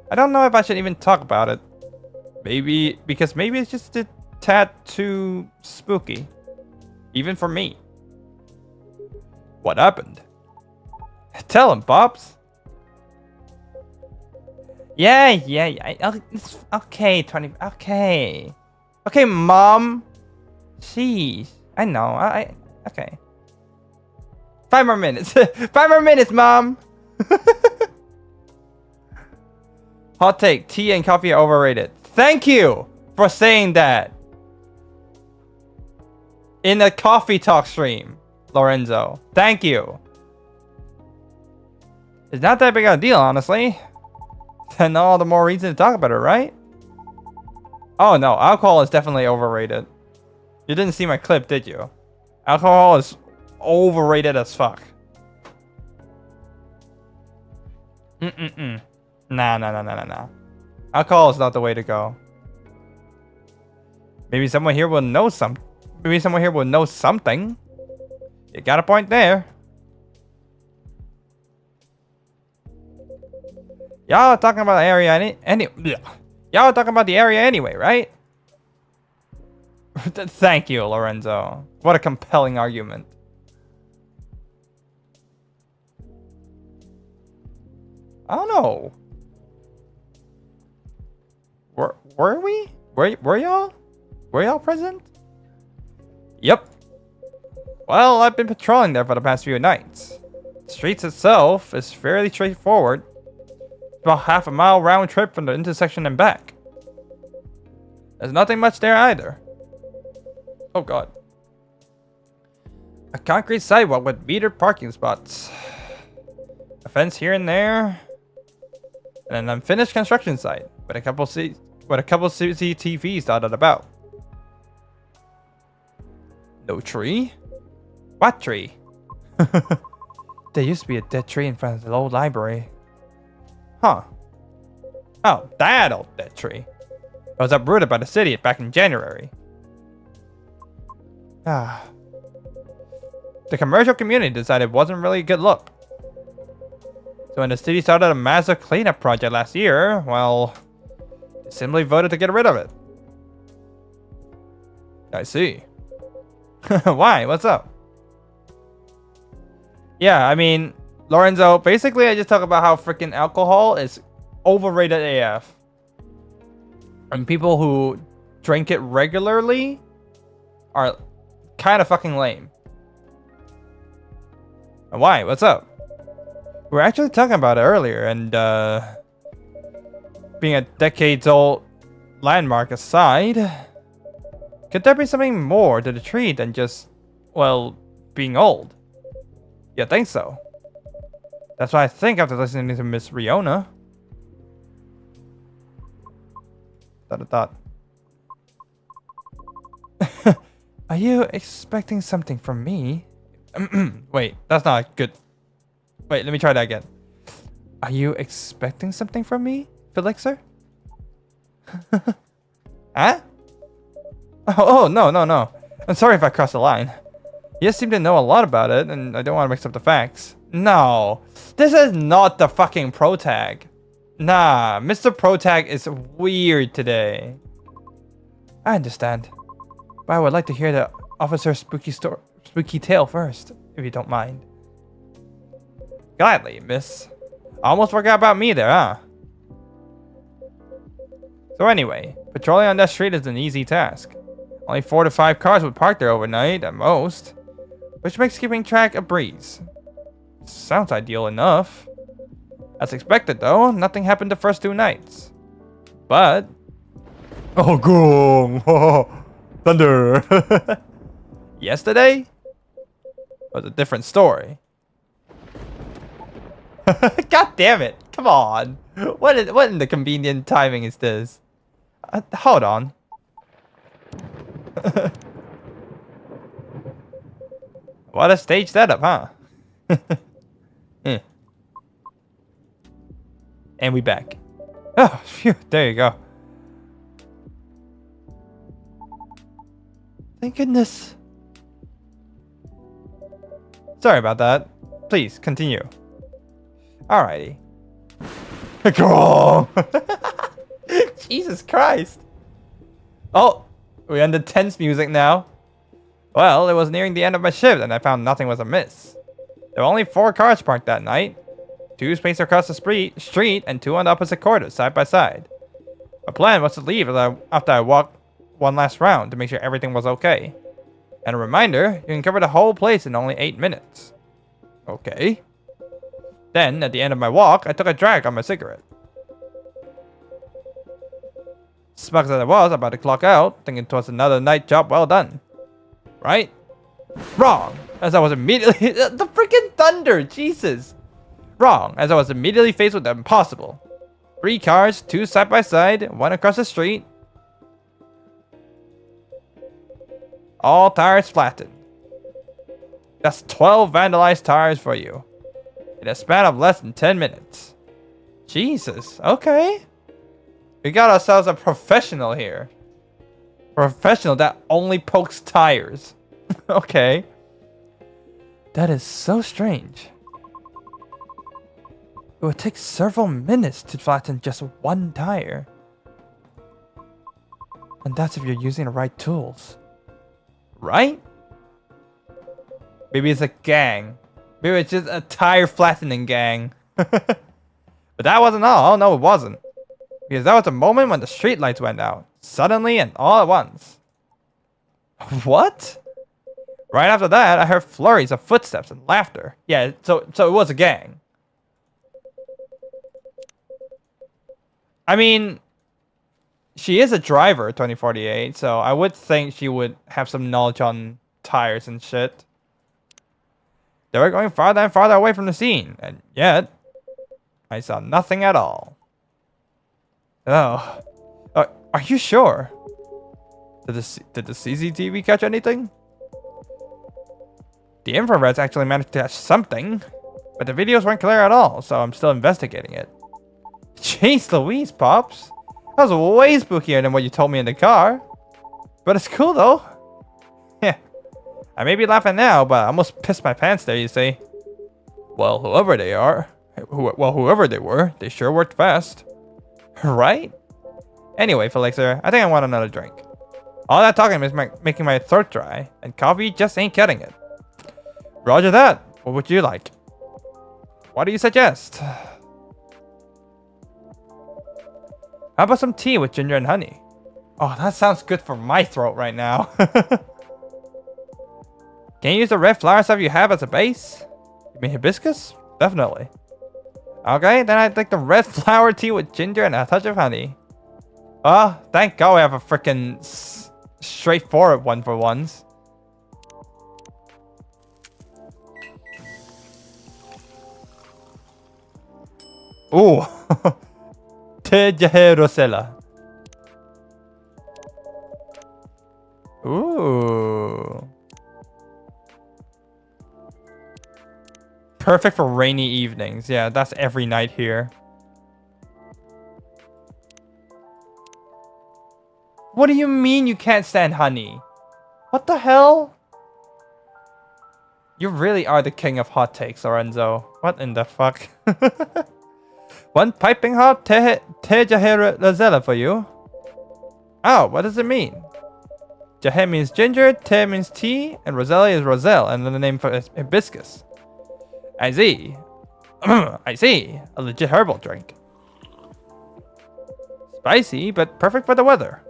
I don't know if I should even talk about it. Maybe, because maybe it's just a tad too spooky. Even for me. What happened? Tell him, Pops. Yeah. It's okay, 20. Okay. Okay, Mom. Jeez. I know. Okay. 5 more minutes. 5 more minutes, Mom. Hot take. Tea and coffee are overrated. Thank you for saying that. In the coffee talk stream, Lorenzo. Thank you. It's not that big of a deal, honestly. And all the more reason to talk about it, right? Oh no, alcohol is definitely overrated. You didn't see my clip, did you? Alcohol is overrated as fuck. Nah. Alcohol is not the way to go. Maybe someone here will know something. Maybe someone here will know something. You got a point there. Y'all are talking about the area Y'all are talking about the area anyway, right? Thank you, Lorenzo. What a compelling argument. I don't know. Were we? Were y'all? Were y'all present? Yep. Well, I've been patrolling there for the past few nights. The streets itself is fairly straightforward. It's about half a mile round trip from the intersection and back. There's nothing much there either. Oh god. A concrete sidewalk with metered parking spots. A fence here and there. And an unfinished construction site with a couple CCTVs dotted about. No tree? What tree? There used to be a dead tree in front of the old library. Huh. Oh, that old dead tree. It was uprooted by the city back in January. Ah. The commercial community decided it wasn't really a good look. So when the city started a massive cleanup project last year, well, they simply voted to get rid of it. I see. Why? What's up? Yeah, I mean, Lorenzo, basically I just talk about how freaking alcohol is overrated AF. And people who drink it regularly are kind of fucking lame. Why? What's up? We were actually talking about it earlier, and being a decades-old landmark aside, could there be something more to the tree than just, well, being old? You think so? That's what I think after listening to Miss Riona. Dot. Are you expecting something from me? Wait, that's not good. Wait, let me try that again. Are you expecting something from me, Felixur? Huh? Oh, no. I'm sorry if I crossed the line. You just seem to know a lot about it, and I don't want to mix up the facts. No, this is not the fucking protag. Nah, Mr. Protag is weird today. I understand, but I would like to hear the Officer Spooky Tale first, if you don't mind. Gladly, miss. Almost forgot about me there, huh? So anyway, patrolling on that street is an easy task. Only 4 to 5 cars would park there overnight, at most. Which makes keeping track a breeze. Sounds ideal enough. As expected though, nothing happened the first 2 nights. But... Oh, gong! Thunder! Yesterday? Was a different story. God damn it! Come on! What in the convenient timing is this? Hold on. What a stage setup, huh? And we back. Oh, phew, there you go. Thank goodness. Sorry about that. Please, continue. Alrighty. Go! Jesus Christ. Oh, we're under tense music now. Well, it was nearing the end of my shift and I found nothing was amiss. There were only 4 cars parked that night. 2 spaced across the street and 2 on the opposite corridor, side by side. My plan was to leave after I walked one last round to make sure everything was okay. And a reminder, you can cover the whole place in only 8 minutes. Okay. Then, at the end of my walk, I took a drag on my cigarette. Smug as I was about to clock out, thinking it was another night job well done. Right? Wrong! As I was immediately... the freaking thunder! Jesus! Wrong, as I was immediately faced with the impossible. 3 cars, 2 side by side, 1 across the street. All tires flattened. That's 12 vandalized tires for you. In a span of less than 10 minutes. Jesus, okay. We got ourselves a professional here. Professional that only pokes tires. Okay. That is so strange. It would take several minutes to flatten just 1 tire. And that's if you're using the right tools. Right? Maybe it's a gang. Maybe it's just a tire flattening gang. But that wasn't all. Oh, no, it wasn't. Because that was the moment when the streetlights went out. Suddenly and all at once. What? Right after that, I heard flurries of footsteps and laughter. Yeah, so it was a gang. I mean, she is a driver, 2048, so I would think she would have some knowledge on tires and shit. They were going farther and farther away from the scene, and yet, I saw nothing at all. Oh. Are you sure? Did the CCTV catch anything? The infrareds actually managed to catch something, but the videos weren't clear at all, so I'm still investigating it. Jeez Louise, Pops. That was way spookier than what you told me in the car. But it's cool, though. Yeah. I may be laughing now, but I almost pissed my pants there, you see. Well, whoever they were, they sure worked fast. Right? Anyway, Felixur, I think I want another drink. All that talking is making my throat dry, and coffee just ain't cutting it. Roger that. What would you like? What do you suggest? How about some tea with ginger and honey? Oh, that sounds good for my throat right now. Can you use the red flower stuff you have as a base? You mean hibiscus? Definitely. Okay, then I'd like the red flower tea with ginger and a touch of honey. Oh, thank God we have a freaking straightforward one for once. Ooh. Te Rosella. Ooh. Perfect for rainy evenings. Yeah, that's every night here. What do you mean you can't stand honey? What the hell? You really are the king of hot takes, Lorenzo. What in the fuck? One piping hot te Rosella for you. Oh, what does it mean? Jahe means ginger, te means tea, and Roselle is Roselle, and then the name for hibiscus. I see. I see. A legit herbal drink. Spicy, but perfect for the weather.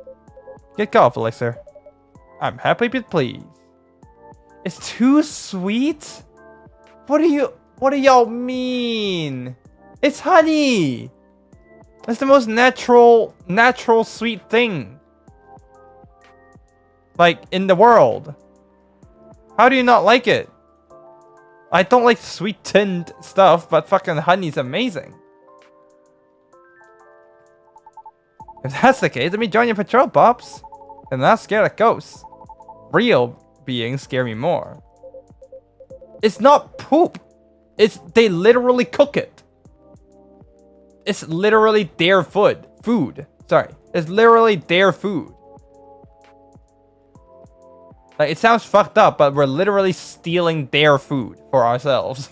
Get golf, Felixur. I'm happy but pleased. It's too sweet? What do y'all mean? It's honey! It's the most natural sweet thing. Like, in the world. How do you not like it? I don't like sweet tinned stuff, but fucking honey's amazing. If that's the case, let me join your patrol, Pops. I'm not scared of ghosts. Real beings scare me more. It's not poop. They literally cook it. It's literally their food. Sorry. It's literally their food. Like, it sounds fucked up, but we're literally stealing their food for ourselves.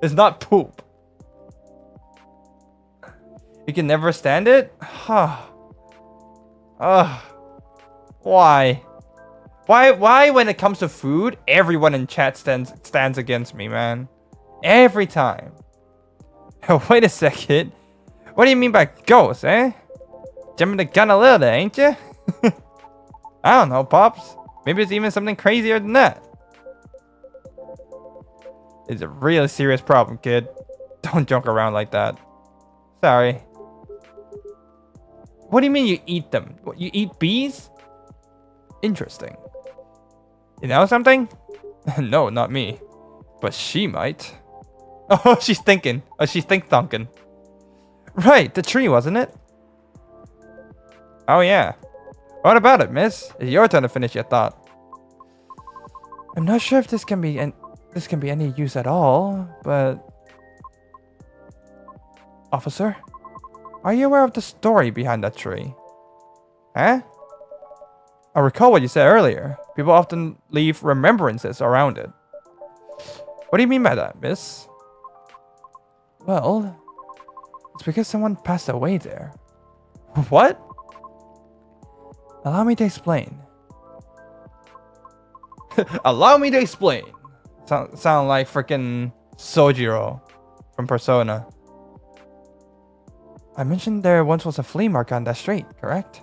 It's not poop. You can never stand it? Why? Why when it comes to food, everyone in chat stands against me, man. Every time. Wait a second. What do you mean by ghosts, eh? Jumping the gun a little there, ain't you? I don't know, Pops. Maybe it's even something crazier than that. It's a really serious problem, kid. Don't joke around like that. Sorry. What do you mean you eat them? What, you eat bees? Interesting. You know something? No, not me. But she might. Oh, she's thinking. Oh, she's think-thunking. Right, the tree, wasn't it? Oh, yeah. What about it, miss? It's your turn to finish your thought. I'm not sure if this can be any use at all, but... Officer? Are you aware of the story behind that tree? Huh? I recall what you said earlier. People often leave remembrances around it. What do you mean by that, miss? Well, it's because someone passed away there. What? Allow me to explain. Allow me to explain. Sound like freaking Sojiro from Persona. I mentioned there once was a flea market on that street, correct?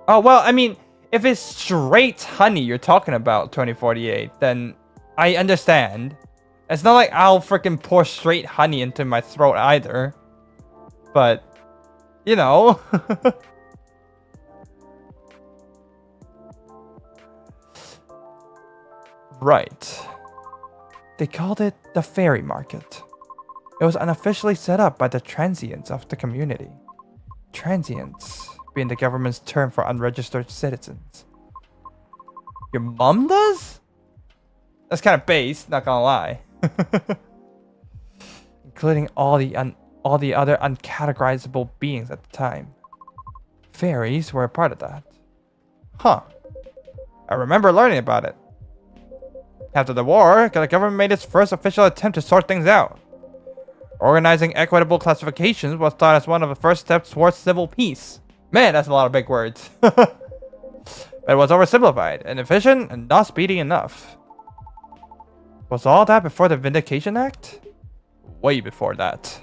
Oh, well, I mean, if it's straight honey you're talking about, 2048, then I understand. It's not like I'll freaking pour straight honey into my throat either. But, you know. Right. They called it the fairy market. It was unofficially set up by the transients of the community. Transients being the government's term for unregistered citizens. Your mom does? That's kind of base, not gonna lie. Including all the other uncategorizable beings at the time. Fairies were a part of that. Huh. I remember learning about it. After the war, the government made its first official attempt to sort things out. Organizing equitable classifications was thought as one of the first steps towards civil peace. Man, that's a lot of big words. But it was oversimplified, inefficient, and not speedy enough. Was all that before the Vindication Act? Way before that.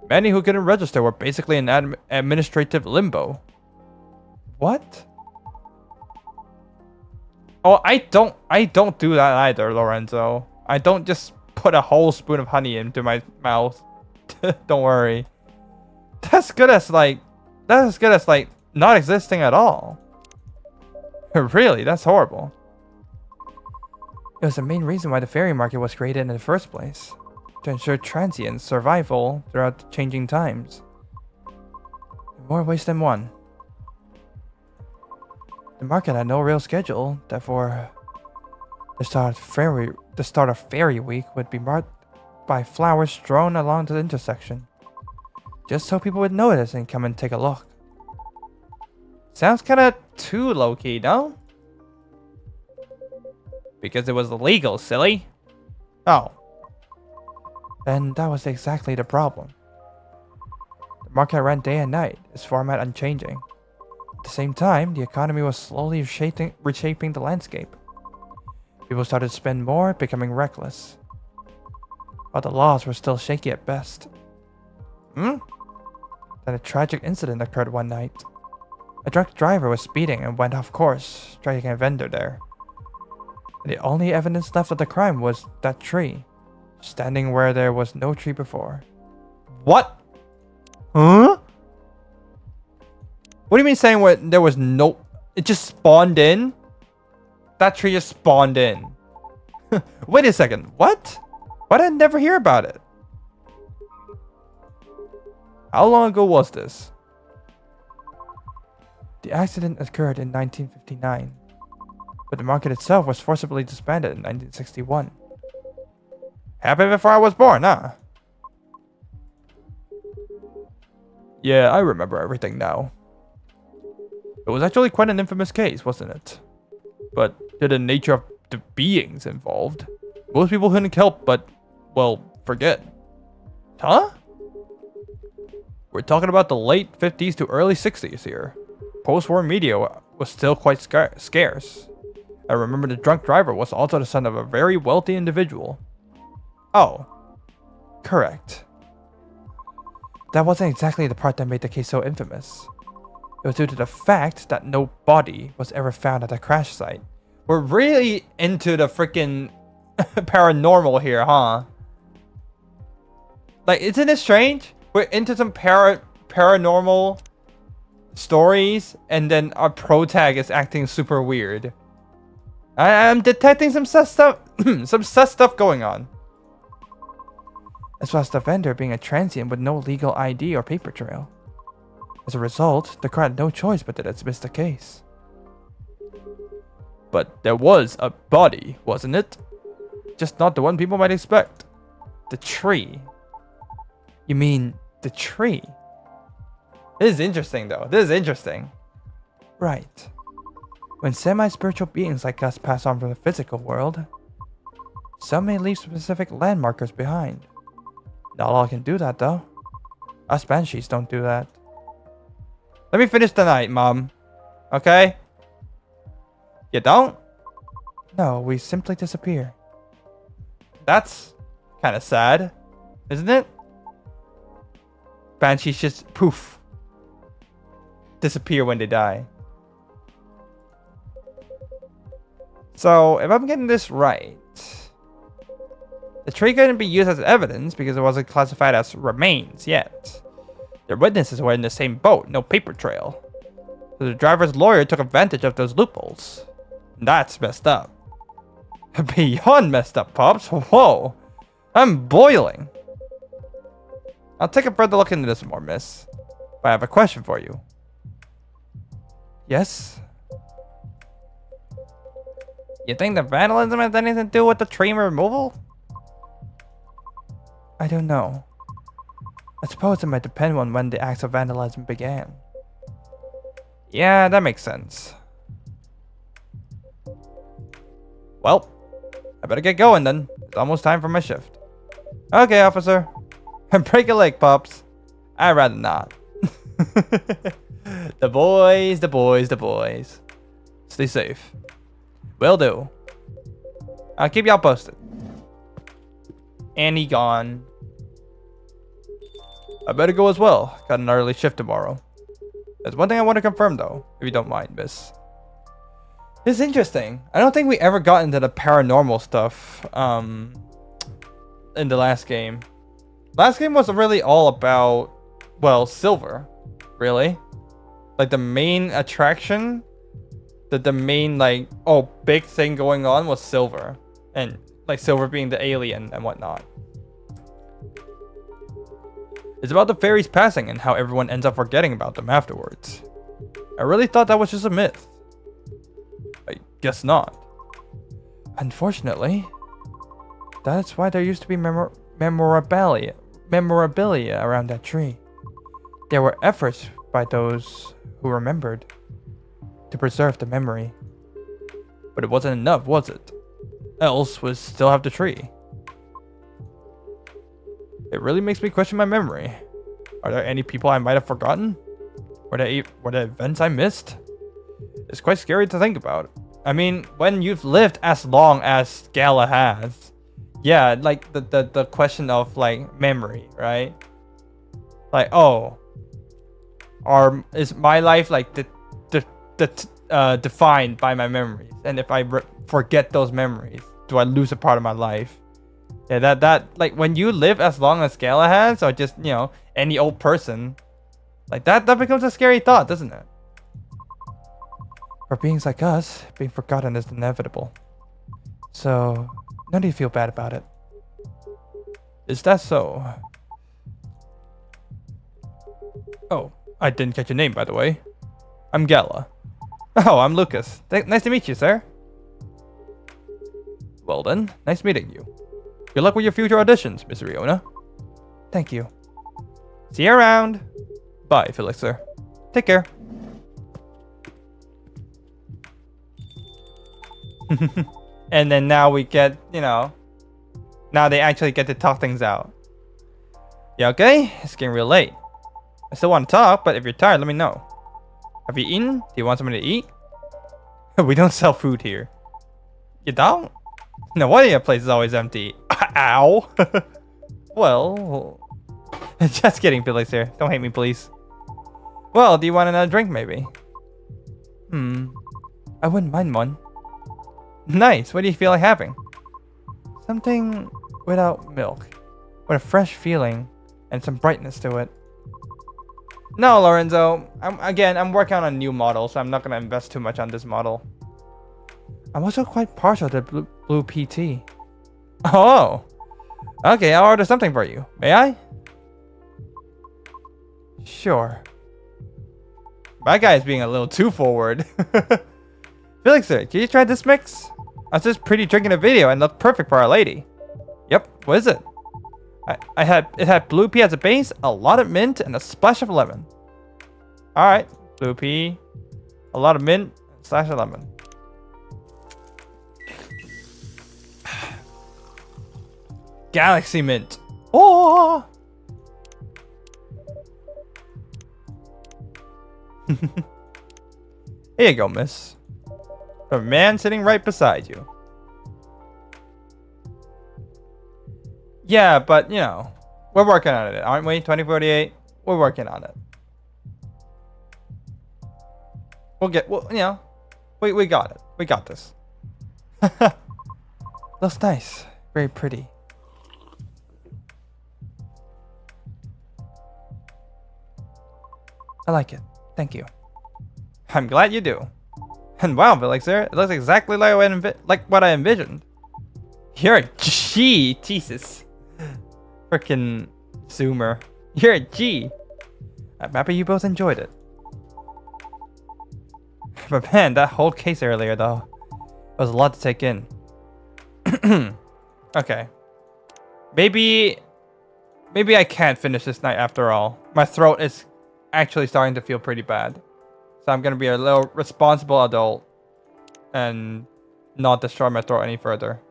Many who couldn't register were basically in administrative limbo. What? Oh, I don't do that either, Lorenzo. I don't just put a whole spoon of honey into my mouth. Don't worry. That's as good as like not existing at all. Really, that's horrible. It was the main reason why the fairy market was created in the first place. To ensure transients' survival throughout the changing times. In more ways than one. The market had no real schedule, therefore the start of Fairy Week would be marked by flowers strewn along the intersection. Just so people would notice and come and take a look. Sounds kinda too low-key, no? Because it was illegal, silly. Oh. Then that was exactly the problem. The market ran day and night, its format unchanging. At the same time, the economy was slowly reshaping the landscape. People started to spend more, becoming reckless. While the laws were still shaky at best. Then a tragic incident occurred one night. A drunk driver was speeding and went off course, striking a vendor there. And the only evidence left of the crime was that tree, standing where there was no tree before. What? Huh? What do you mean saying where there was no... It just spawned in? That tree just spawned in. Wait a second. What? Why did I never hear about it? How long ago was this? The accident occurred in 1959, but the market itself was forcibly disbanded in 1961. Happened before I was born, huh? Yeah, I remember everything now. It was actually quite an infamous case, wasn't it? But to the nature of the beings involved, most people couldn't help but, well, forget. Huh? We're talking about the late 50s to early 60s here. Post-war media was still quite scarce. I remember the drunk driver was also the son of a very wealthy individual. Oh, correct. That wasn't exactly the part that made the case so infamous. It was due to the fact that no body was ever found at the crash site. We're really into the freaking paranormal here, huh? Like, isn't it strange? We're into some paranormal stories, and then our protag is acting super weird. I'm detecting some sus stuff, some sus stuff going on. As well as the vendor being a transient with no legal ID or paper trail. As a result, the court had no choice but to dismiss the case. But there was a body, wasn't it? Just not the one people might expect. The tree. You mean the tree? This is interesting though. This is interesting. Right. When semi-spiritual beings like us pass on from the physical world, some may leave specific landmarkers behind. Not all can do that though. Us banshees don't do that. Let me finish the night, Mom. Okay? You don't? No, we simply disappear. That's kind of sad, isn't it? Banshees just poof. Disappear when they die. So, if I'm getting this right, the tree couldn't be used as evidence because it wasn't classified as remains yet. Their witnesses were in the same boat, no paper trail. So the driver's lawyer took advantage of those loopholes. That's messed up. Beyond messed up, Pops. Whoa. I'm boiling. I'll take a further look into this more, miss. But I have a question for you. Yes? You think the vandalism has anything to do with the tree removal? I don't know. I suppose it might depend on when the acts of vandalism began. Yeah, that makes sense. Well, I better get going then. It's almost time for my shift. Okay, officer. Break a leg, Pops. I'd rather not. The boys, the boys, the boys. Stay safe. Will do. I'll keep y'all posted. And he gone. I better go as well. Got an early shift tomorrow. There's one thing I want to confirm though, if you don't mind, miss. This is interesting. I don't think we ever got into the paranormal stuff in the last game. Last game was really all about, well, silver, really. Like the main attraction, the main like, oh, big thing going on was silver. And like silver being the alien and whatnot. It's about the fairies passing and how everyone ends up forgetting about them afterwards. I really thought that was just a myth. I guess not. Unfortunately, that's why there used to be memorabilia around that tree. There were efforts by those who remembered to preserve the memory. But it wasn't enough, was it? Else we'd still have the tree. It really makes me question my memory. Are there any people I might have forgotten? Were there events I missed? It's quite scary to think about. I mean, when you've lived as long as Gala has, yeah, like the question of like memory, right? Like, oh, is my life like defined by my memories? And if I forget those memories, do I lose a part of my life? Yeah, that like when you live as long as Gala has, or just, you know, any old person, like that becomes a scary thought, doesn't it? For beings like us, being forgotten is inevitable. So, no need to feel bad about it. Is that so? Oh, I didn't catch your name, by the way. I'm Gala. Oh, I'm Lucas. Nice to meet you, sir. Well then, nice meeting you. Good luck with your future auditions, Miss Riona. Thank you. See you around. Bye, Felixur. Take care. And then now we get, you know, now they actually get to talk things out. Yeah, okay? It's getting real late. I still want to talk, but if you're tired, let me know. Have you eaten? Do you want something to eat? We don't sell food here. You don't? No wonder your place is always empty. Ow! Well, just kidding, Felixur. Don't hate me, please. Well, do you want another drink, maybe? I wouldn't mind one. Nice. What do you feel like having? Something without milk, with a fresh feeling and some brightness to it. No, Lorenzo. I'm working on a new model, so I'm not going to invest too much on this model. I'm also quite partial to blue PT. Oh. Okay, I'll order something for you. May I? Sure. My guy is being a little too forward. Felixur, can you try this mix? I was just pretty drinking a video and looked perfect for Our Lady. Yep, what is it? It had blue pea as a base, a lot of mint, and a splash of lemon. Alright, blue pea, a lot of mint, and a splash of lemon. Galaxy mint. Oh! Here you go, miss. A man sitting right beside you. Yeah, but, you know, we're working on it, aren't we? 2048? We're working on it. Well, you know, we got it. We got this. Looks nice. Very pretty. I like it. Thank you. I'm glad you do. And wow, Felixur, it looks exactly like what I envisioned. You're a G, Jesus. Frickin' Zoomer. You're a G. I'm happy you both enjoyed it. But man, that whole case earlier though, was a lot to take in. Okay. Maybe I can't finish this night after all. My throat is actually starting to feel pretty bad. So I'm gonna be a little responsible adult and not destroy my throat any further.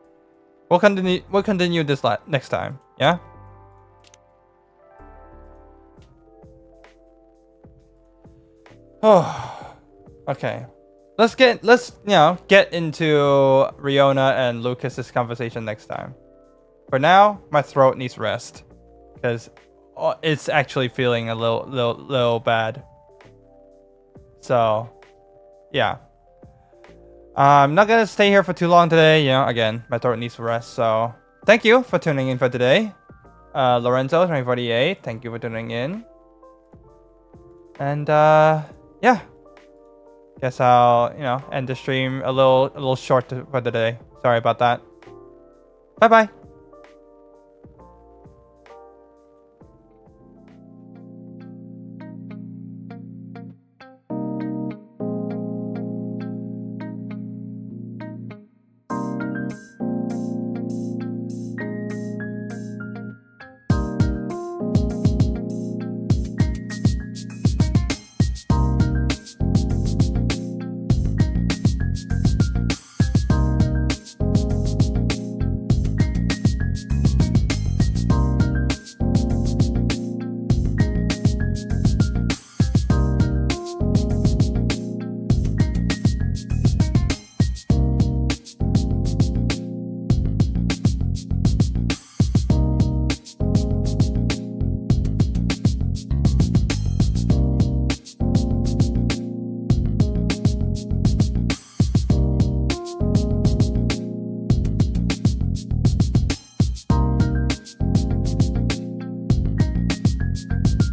We'll continue this next time, yeah? Oh, okay. Let's get into Riona and Lucas's conversation next time. For now, my throat needs rest because it's actually feeling a little bad. So, yeah. I'm not gonna stay here for too long today. You know, again, my throat needs rest. So, thank you for tuning in for today. Lorenzo 2048, thank you for tuning in. And yeah. Guess I'll, end the stream a little short for the day. Sorry about that. Bye bye.